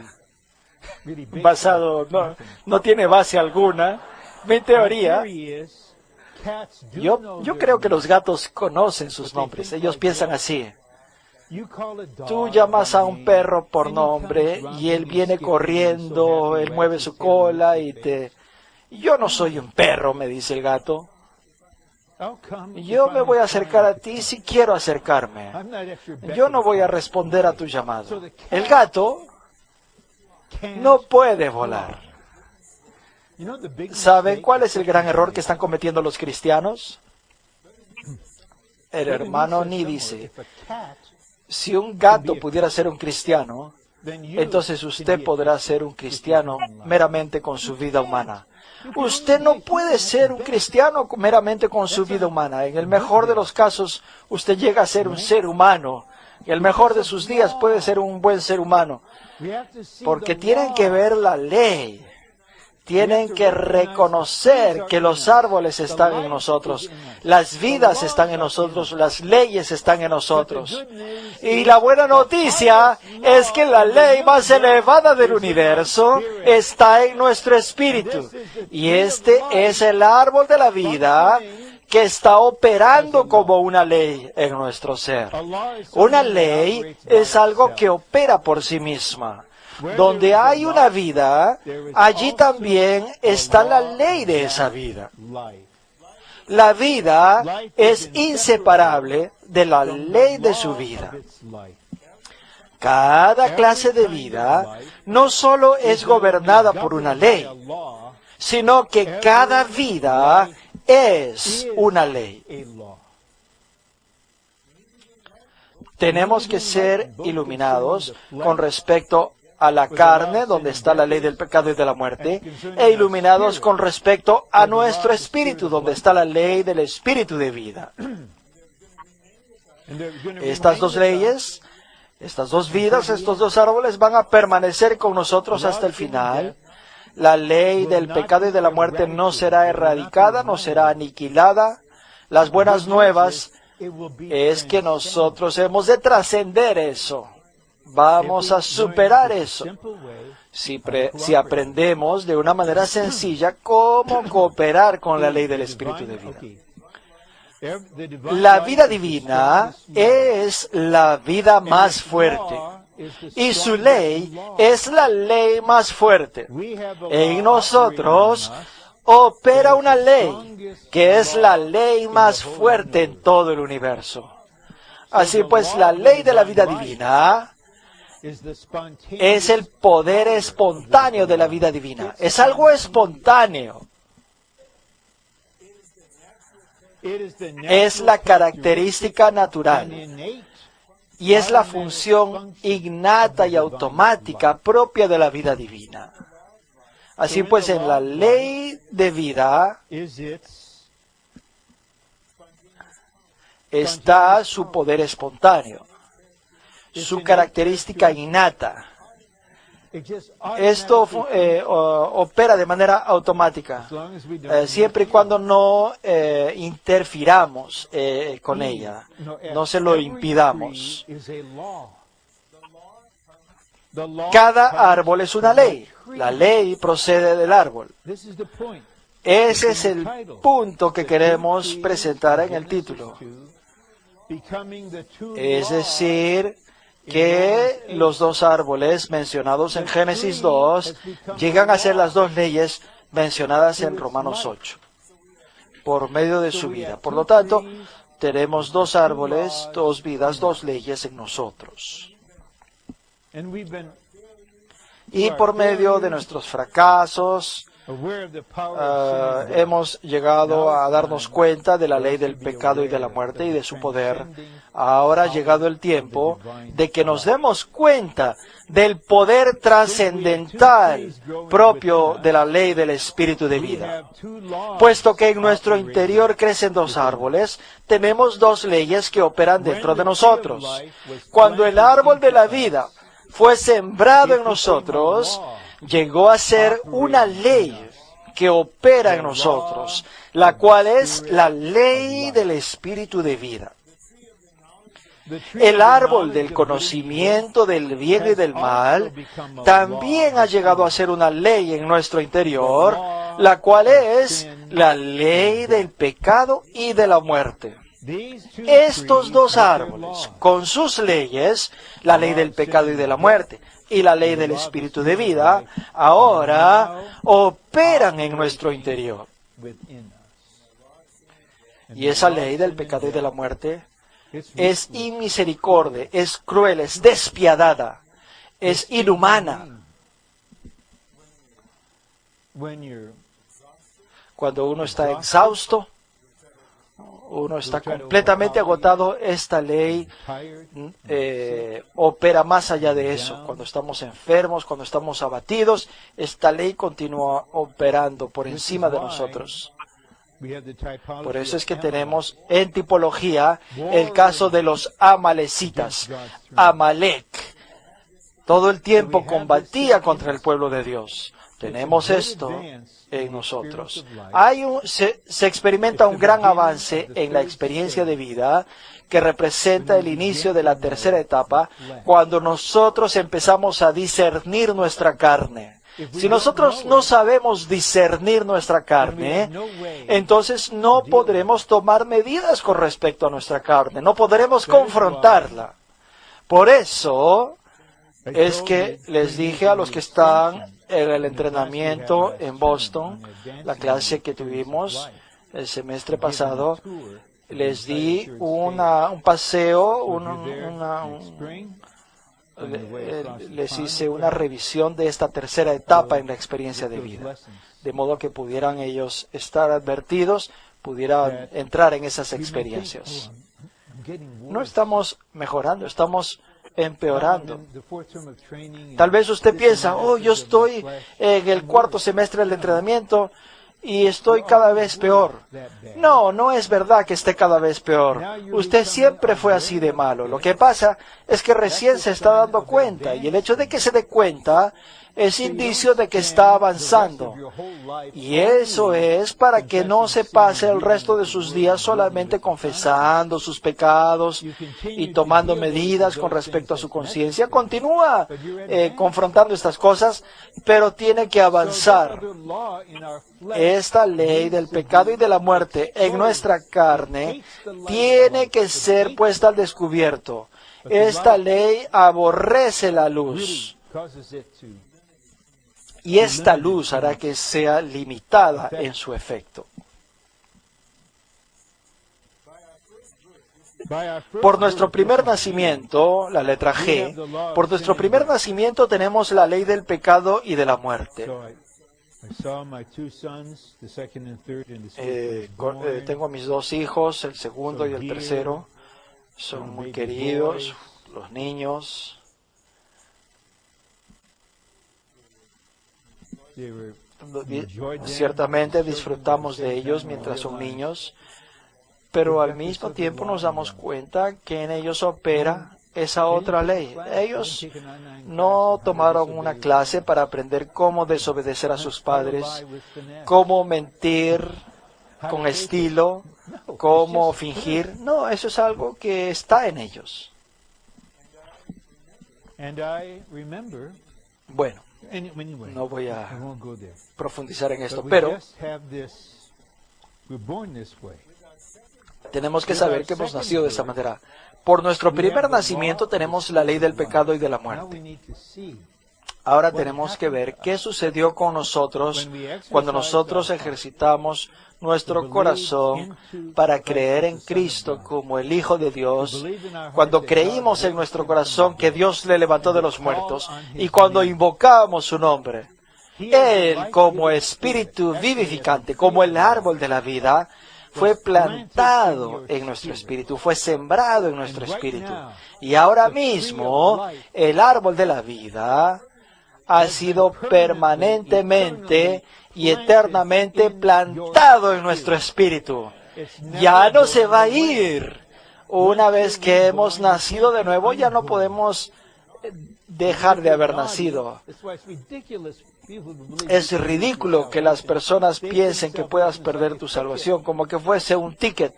No tiene base alguna. Mi teoría Yo creo que los gatos conocen sus nombres. Ellos piensan así. Tú llamas a un perro por nombre y él viene corriendo, él mueve su cola y te... Yo no soy un perro, me dice el gato. Yo me voy a acercar a ti si quiero acercarme. Yo no voy a responder a tu llamado. El gato no puede volar. ¿Saben cuál es el gran error que están cometiendo los cristianos? El hermano Ni dice, si un gato pudiera ser un cristiano, entonces usted podrá ser un cristiano meramente con su vida humana. Usted no puede ser un cristiano meramente con su vida humana. En el mejor de los casos, usted llega a ser un ser humano. En el mejor de sus días puede ser un buen ser humano. Porque tienen que ver la ley. Tienen que reconocer que los árboles están en nosotros, las vidas están en nosotros, las leyes están en nosotros. Y la buena noticia es que la ley más elevada del universo está en nuestro espíritu. Y este es el árbol de la vida que está operando como una ley en nuestro ser. Una ley es algo que opera por sí misma. Donde hay una vida, allí también está la ley de esa vida. La vida es inseparable de la ley de su vida. Cada clase de vida no solo es gobernada por una ley, sino que cada vida es una ley. Tenemos que ser iluminados con respecto a la carne, donde está la ley del pecado y de la muerte, e iluminados con respecto a nuestro espíritu, donde está la ley del espíritu de vida. Estas dos leyes, estas dos vidas, estos dos árboles van a permanecer con nosotros hasta el final. La ley del pecado y de la muerte no será erradicada, no será aniquilada. Las buenas nuevas es que nosotros hemos de trascender eso. Vamos a superar eso si aprendemos de una manera sencilla cómo cooperar con la ley del Espíritu de vida. La vida divina es la vida más fuerte y su ley es la ley más fuerte. En nosotros opera una ley que es la ley más fuerte en todo el universo. Así pues, la ley de la vida divina es el poder espontáneo de la vida divina. Es algo espontáneo. Es la característica natural. Y es la función innata y automática propia de la vida divina. Así pues, en la ley de vida está su poder espontáneo, su característica innata. Esto opera de manera automática, siempre y cuando no interfiramos con ella, no se lo impidamos. Cada árbol es una ley. La ley procede del árbol. Ese es el punto que queremos presentar en el título. Es decir, que los dos árboles mencionados en Génesis 2 llegan a ser las dos leyes mencionadas en Romanos 8, por medio de su vida. Por lo tanto, tenemos dos árboles, dos vidas, dos leyes en nosotros. Y por medio de nuestros fracasos, hemos llegado a darnos cuenta de la ley del pecado y de la muerte y de su poder. Ahora ha llegado el tiempo de que nos demos cuenta del poder trascendental propio de la ley del espíritu de vida. Puesto que en nuestro interior crecen dos árboles, tenemos dos leyes que operan dentro de nosotros. Cuando el árbol de la vida fue sembrado en nosotros, llegó a ser una ley que opera en nosotros, la cual es la ley del espíritu de vida. El árbol del conocimiento del bien y del mal también ha llegado a ser una ley en nuestro interior, la cual es la ley del pecado y de la muerte. Estos dos árboles, con sus leyes, la ley del pecado y de la muerte, y la ley del espíritu de vida, ahora operan en nuestro interior. Y esa ley del pecado y de la muerte es inmisericordia, es cruel, es despiadada, es inhumana. Cuando uno está exhausto, uno está completamente agotado, esta ley opera más allá de eso. Cuando estamos enfermos, cuando estamos abatidos, esta ley continúa operando por encima de nosotros. Por eso es que tenemos en tipología el caso de los amalecitas. Amalek todo el tiempo combatía contra el pueblo de Dios. Tenemos esto en nosotros. Se experimenta un gran avance en la experiencia de vida que representa el inicio de la tercera etapa, cuando nosotros empezamos a discernir nuestra carne. Si nosotros no sabemos discernir nuestra carne, entonces no podremos tomar medidas con respecto a nuestra carne, no podremos confrontarla. Por eso es que les dije a los que están en el entrenamiento en Boston, la clase que tuvimos el semestre pasado, les di un paseo, les hice una revisión de esta tercera etapa en la experiencia de vida, de modo que pudieran ellos estar advertidos, pudieran entrar en esas experiencias. No estamos mejorando, estamos empeorando. Tal vez usted piensa, yo estoy en el cuarto semestre del entrenamiento y estoy cada vez peor. No, no es verdad que esté cada vez peor. Usted siempre fue así de malo. Lo que pasa es que recién se está dando cuenta, y el hecho de que se dé cuenta es indicio de que está avanzando. Y eso es para que no se pase el resto de sus días solamente confesando sus pecados y tomando medidas con respecto a su conciencia. Continúa confrontando estas cosas, pero tiene que avanzar. Esta ley del pecado y de la muerte en nuestra carne tiene que ser puesta al descubierto. Esta ley aborrece la luz. Y esta luz hará que sea limitada en su efecto. Por nuestro primer nacimiento, la letra G, por nuestro primer nacimiento tenemos la ley del pecado y de la muerte. Tengo mis dos hijos, el segundo y el tercero. Son muy queridos, los niños. Ciertamente disfrutamos de ellos mientras son niños, pero al mismo tiempo nos damos cuenta que en ellos opera esa otra ley. Ellos no tomaron una clase para aprender cómo desobedecer a sus padres, cómo mentir con estilo, cómo fingir. No, eso es algo que está en ellos. Bueno, no voy a profundizar en esto, pero tenemos que saber que hemos nacido de esa manera. Por nuestro primer nacimiento tenemos la ley del pecado y de la muerte. Ahora tenemos que ver qué sucedió con nosotros cuando nosotros ejercitamos nuestro corazón para creer en Cristo como el Hijo de Dios, cuando creímos en nuestro corazón que Dios le levantó de los muertos y cuando invocamos su nombre. Él, como espíritu vivificante, como el árbol de la vida, fue plantado en nuestro espíritu, fue sembrado en nuestro espíritu. Y ahora mismo, el árbol de la vida ha sido permanentemente y eternamente plantado en nuestro espíritu. Ya no se va a ir. Una vez que hemos nacido de nuevo, ya no podemos dejar de haber nacido. Es ridículo que las personas piensen que puedas perder tu salvación, como que fuese un ticket.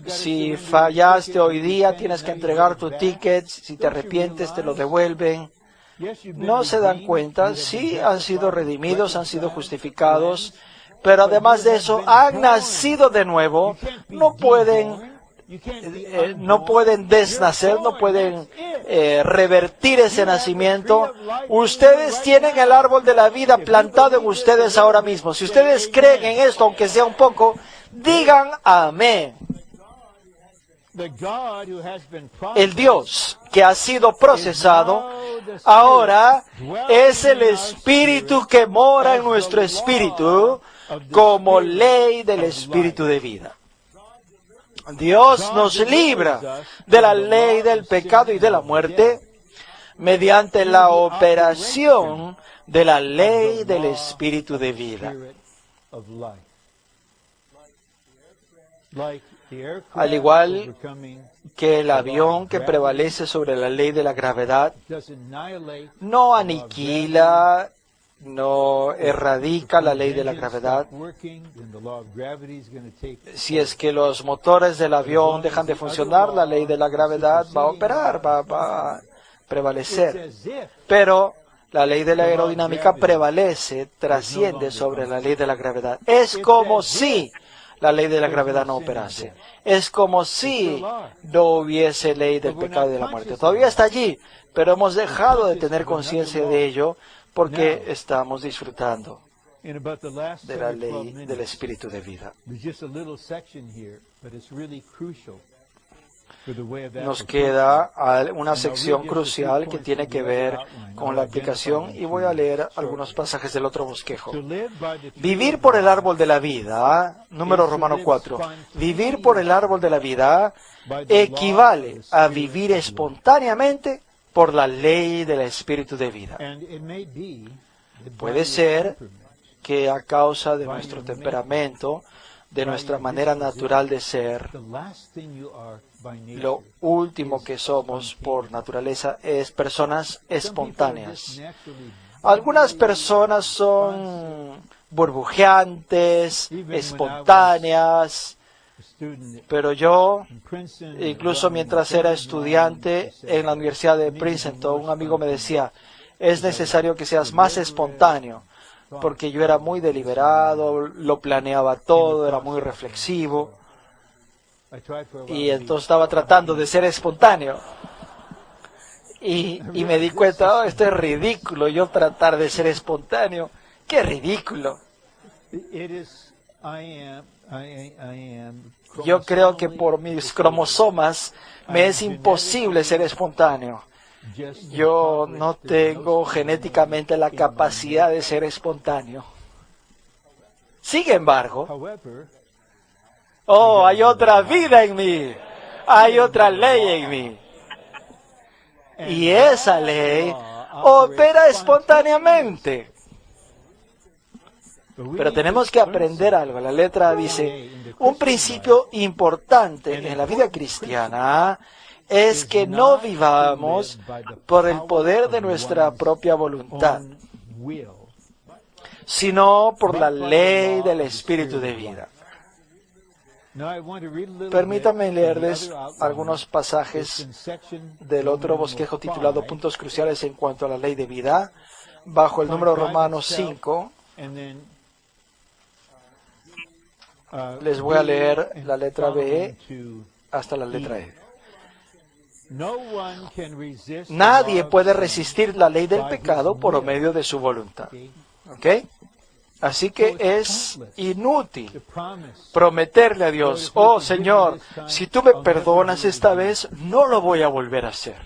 Si fallaste hoy día, tienes que entregar tu ticket. Si te arrepientes, te lo devuelven. no se dan cuenta, sí han sido redimidos, han sido justificados, pero además de eso han nacido de nuevo. No pueden desnacer, no pueden revertir ese nacimiento. Ustedes tienen el árbol de la vida plantado en ustedes ahora mismo. Si ustedes creen en esto, aunque sea un poco, digan amén. El Dios que ha sido procesado ahora es el Espíritu que mora en nuestro espíritu como ley del Espíritu de vida. Dios nos libra de la ley del pecado y de la muerte mediante la operación de la ley del Espíritu de vida. Al igual que el avión que prevalece sobre la ley de la gravedad, no aniquila, no erradica la ley de la gravedad. Si es que los motores del avión dejan de funcionar, la ley de la gravedad va a operar, va a prevalecer. Pero la ley de la aerodinámica prevalece, trasciende sobre la ley de la gravedad. Es como si la ley de la gravedad no operase. Es como si no hubiese ley del pecado y de la muerte. Todavía está allí, pero hemos dejado de tener conciencia de ello porque estamos disfrutando de la ley del Espíritu de vida. Nos queda una sección crucial que tiene que ver con la aplicación y voy a leer algunos pasajes del otro bosquejo. Vivir por el árbol de la vida, número Romano 4, vivir por el árbol de la vida equivale a vivir espontáneamente por la ley del Espíritu de vida. Puede ser que a causa de nuestro temperamento, de nuestra manera natural de ser, lo último que somos por naturaleza es personas espontáneas. Algunas personas son burbujeantes, espontáneas, pero yo, incluso mientras era estudiante en la Universidad de Princeton, un amigo me decía, es necesario que seas más espontáneo, porque yo era muy deliberado, lo planeaba todo, era muy reflexivo, y entonces estaba tratando de ser espontáneo. Y me di cuenta, esto es ridículo, yo tratar de ser espontáneo, ¡qué ridículo! Yo creo que por mis cromosomas me es imposible ser espontáneo. Yo no tengo genéticamente la capacidad de ser espontáneo. Sin embargo, hay otra vida en mí, hay otra ley en mí. Y esa ley opera espontáneamente. Pero tenemos que aprender algo. La letra dice, un principio importante en la vida cristiana es que no vivamos por el poder de nuestra propia voluntad, sino por la ley del Espíritu de vida. Permítanme leerles algunos pasajes del otro bosquejo titulado Puntos Cruciales en cuanto a la ley de vida, bajo el número Romano 5. Les voy a leer la letra B hasta la letra E. Nadie puede resistir la ley del pecado por medio de su voluntad. ¿Ok? Así que es inútil prometerle a Dios, oh Señor, si tú me perdonas esta vez, no lo voy a volver a hacer.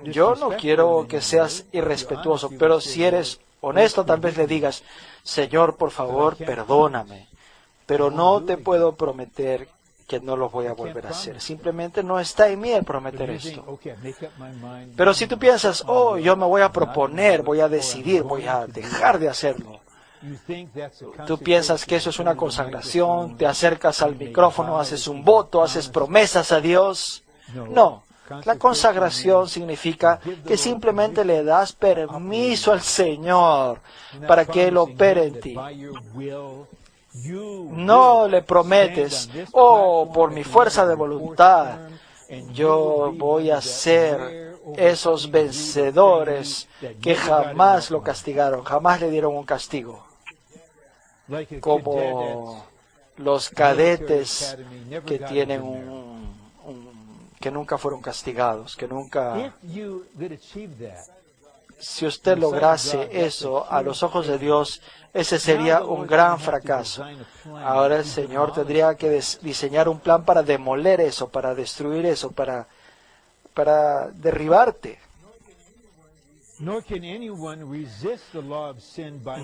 Yo no quiero que seas irrespetuoso, pero si eres honesto, tal vez le digas, Señor, por favor, perdóname, pero no te puedo prometer que no lo voy a volver a hacer. Simplemente no está en mí el prometer esto. Pero si tú piensas, yo me voy a proponer, voy a decidir, voy a dejar de hacerlo. Tú piensas que eso es una consagración, te acercas al micrófono, haces un voto, haces promesas a Dios. No, la consagración significa que simplemente le das permiso al Señor para que Él opere en ti. No le prometes, por mi fuerza de voluntad, yo voy a ser esos vencedores que jamás lo castigaron, jamás le dieron un castigo, como los cadetes que tienen que nunca fueron castigados, que nunca... Si usted lograse eso a los ojos de Dios, ese sería un gran fracaso. Ahora el Señor tendría que diseñar un plan para demoler eso, para destruir eso, para derribarte.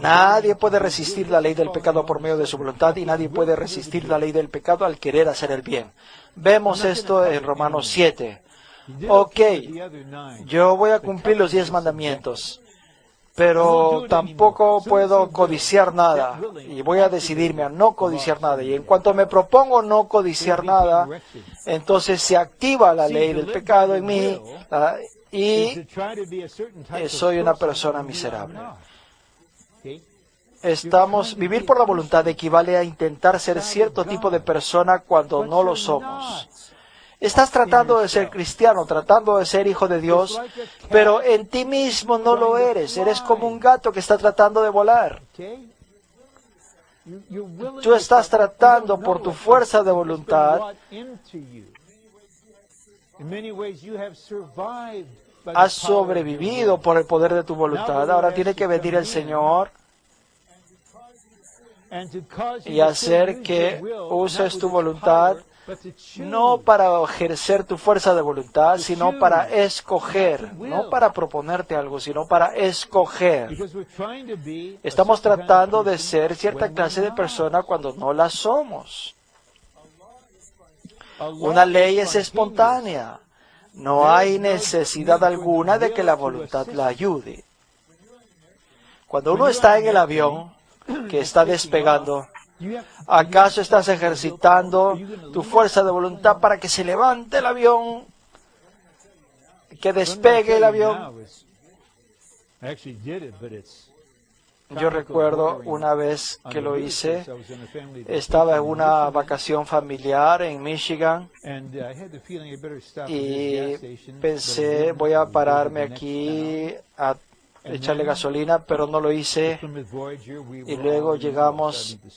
Nadie puede resistir la ley del pecado por medio de su voluntad y nadie puede resistir la ley del pecado al querer hacer el bien. Vemos esto en Romanos 7. Ok, yo voy a cumplir los 10 mandamientos, pero tampoco puedo codiciar nada y voy a decidirme a no codiciar nada. Y en cuanto me propongo no codiciar nada, entonces se activa la ley del pecado en mí y soy una persona miserable. Vivir por la voluntad equivale a intentar ser cierto tipo de persona cuando no lo somos. Estás tratando de ser cristiano, tratando de ser hijo de Dios, pero en ti mismo no lo eres. Eres como un gato que está tratando de volar. Tú estás tratando por tu fuerza de voluntad. Has sobrevivido por el poder de tu voluntad. Ahora tiene que venir el Señor y hacer que uses tu voluntad, no para ejercer tu fuerza de voluntad, sino para escoger, no para proponerte algo, sino para escoger. Estamos tratando de ser cierta clase de persona cuando no la somos. Una ley es espontánea. No hay necesidad alguna de que la voluntad la ayude. Cuando uno está en el avión que está despegando, ¿acaso estás ejercitando tu fuerza de voluntad para que se levante el avión, que despegue el avión? Yo recuerdo una vez que lo hice, estaba en una vacación familiar en Michigan y pensé, voy a pararme aquí a echarle gasolina, pero no lo hice. Y luego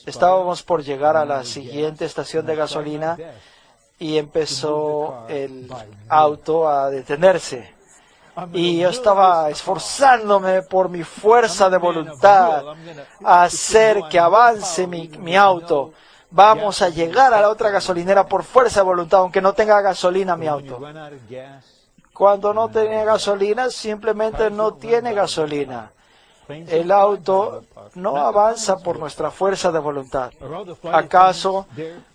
estábamos por llegar a la siguiente estación de gasolina y empezó el auto a detenerse. Y yo estaba esforzándome por mi fuerza de voluntad a hacer que avance mi auto. Vamos a llegar a la otra gasolinera por fuerza de voluntad, aunque no tenga gasolina mi auto. Cuando no tiene gasolina, simplemente no tiene gasolina. El auto no avanza por nuestra fuerza de voluntad. ¿Acaso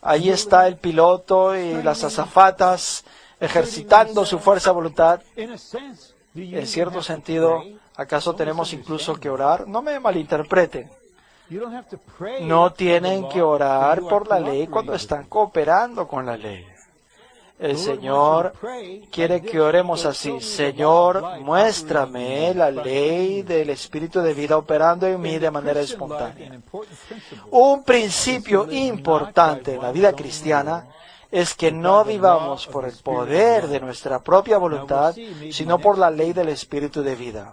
ahí está el piloto y las azafatas ejercitando su fuerza de voluntad? En cierto sentido, ¿acaso tenemos incluso que orar? No me malinterpreten. No tienen que orar por la ley cuando están cooperando con la ley. El Señor quiere que oremos así: Señor, muéstrame la ley del Espíritu de vida operando en mí de manera espontánea. Un principio importante en la vida cristiana es que no vivamos por el poder de nuestra propia voluntad, sino por la ley del Espíritu de vida.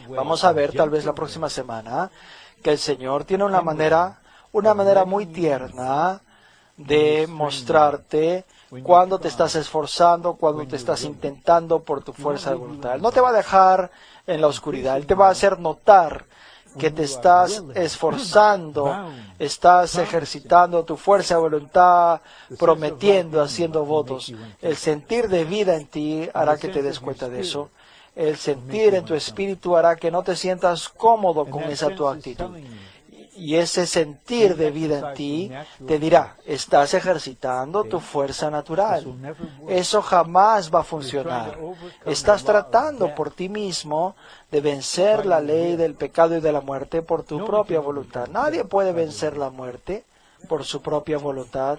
Vamos a ver tal vez la próxima semana que el Señor tiene una manera muy tierna de mostrarte cuando te estás esforzando, cuando te estás intentando por tu fuerza de voluntad. Él no te va a dejar en la oscuridad, Él te va a hacer notar que te estás esforzando, estás ejercitando tu fuerza de voluntad, prometiendo, haciendo votos. El sentir de vida en ti hará que te des cuenta de eso. El sentir en tu espíritu hará que no te sientas cómodo con esa tu actitud. Y ese sentir de vida en ti te dirá, estás ejercitando tu fuerza natural. Eso jamás va a funcionar. Estás tratando por ti mismo de vencer la ley del pecado y de la muerte por tu propia voluntad. Nadie puede vencer la muerte por su propia voluntad.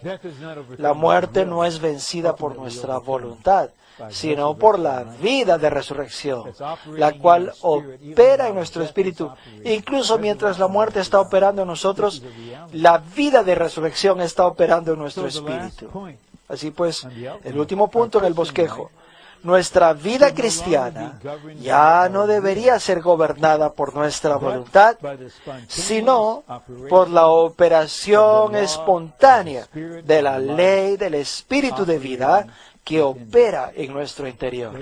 La muerte no es vencida por nuestra voluntad, sino por la vida de resurrección, la cual opera en nuestro espíritu. Incluso mientras la muerte está operando en nosotros, la vida de resurrección está operando en nuestro espíritu. Así pues, el último punto en el bosquejo. Nuestra vida cristiana ya no debería ser gobernada por nuestra voluntad, sino por la operación espontánea de la ley del Espíritu de vida que opera en nuestro interior.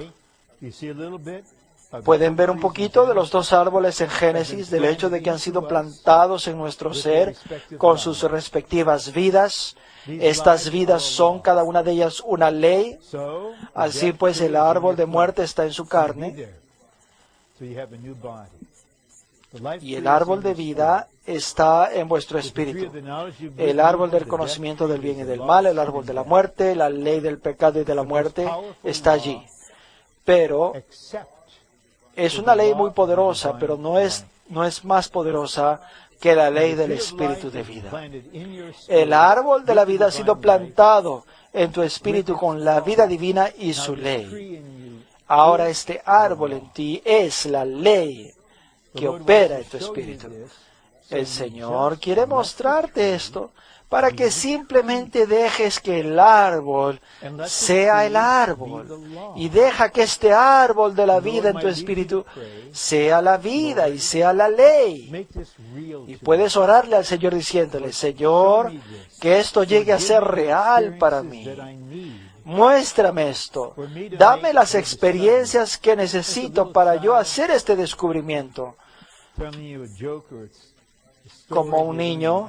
Pueden ver un poquito de los dos árboles en Génesis, del hecho de que han sido plantados en nuestro ser con sus respectivas vidas. Estas vidas son cada una de ellas una ley. Así pues, el árbol de muerte está en su carne y el árbol de vida está en vuestro espíritu. El árbol del conocimiento del bien y del mal, el árbol de la muerte, la ley del pecado y de la muerte está allí. Pero es una ley muy poderosa, pero no es más poderosa que la ley del Espíritu de vida. El árbol de la vida ha sido plantado en tu espíritu con la vida divina y su ley. Ahora este árbol en ti es la ley que opera en tu espíritu. El Señor quiere mostrarte esto para que simplemente dejes que el árbol sea el árbol y deja que este árbol de la vida en tu espíritu sea la vida y sea la ley. Y puedes orarle al Señor diciéndole: Señor, que esto llegue a ser real para mí. Muéstrame esto. Dame las experiencias que necesito para yo hacer este descubrimiento. Como un niño,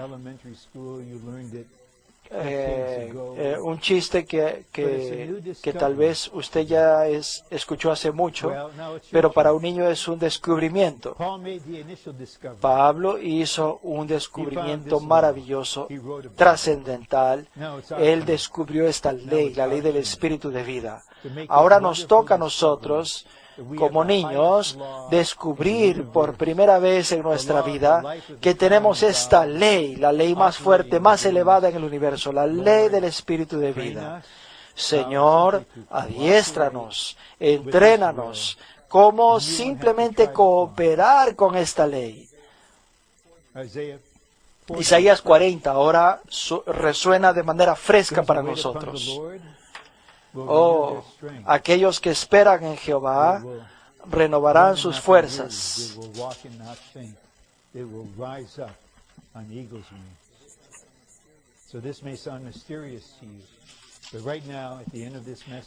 un chiste que tal vez usted ya escuchó hace mucho, pero para un niño es un descubrimiento. Pablo hizo un descubrimiento maravilloso, trascendental. Él descubrió esta ley, la ley del Espíritu de vida. Ahora nos toca a nosotros, como niños, descubrir por primera vez en nuestra vida que tenemos esta ley, la ley más fuerte, más elevada en el universo, la ley del Espíritu de vida. Señor, adiéstranos, entrénanos, cómo simplemente cooperar con esta ley. Isaías 40 ahora resuena de manera fresca para nosotros. Oh, aquellos que esperan en Jehová renovarán sus fuerzas.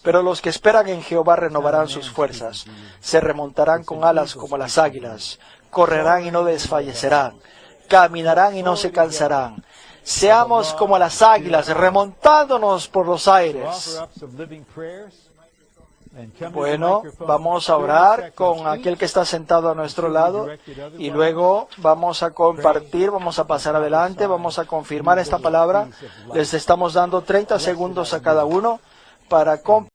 Pero los que esperan en Jehová renovarán sus fuerzas. Se remontarán con alas como las águilas. Correrán y no desfallecerán. Caminarán y no se cansarán. Seamos como las águilas, remontándonos por los aires. Bueno, vamos a orar con aquel que está sentado a nuestro lado y luego vamos a compartir, vamos a pasar adelante, vamos a confirmar esta palabra. Les estamos dando 30 segundos a cada uno para compartir.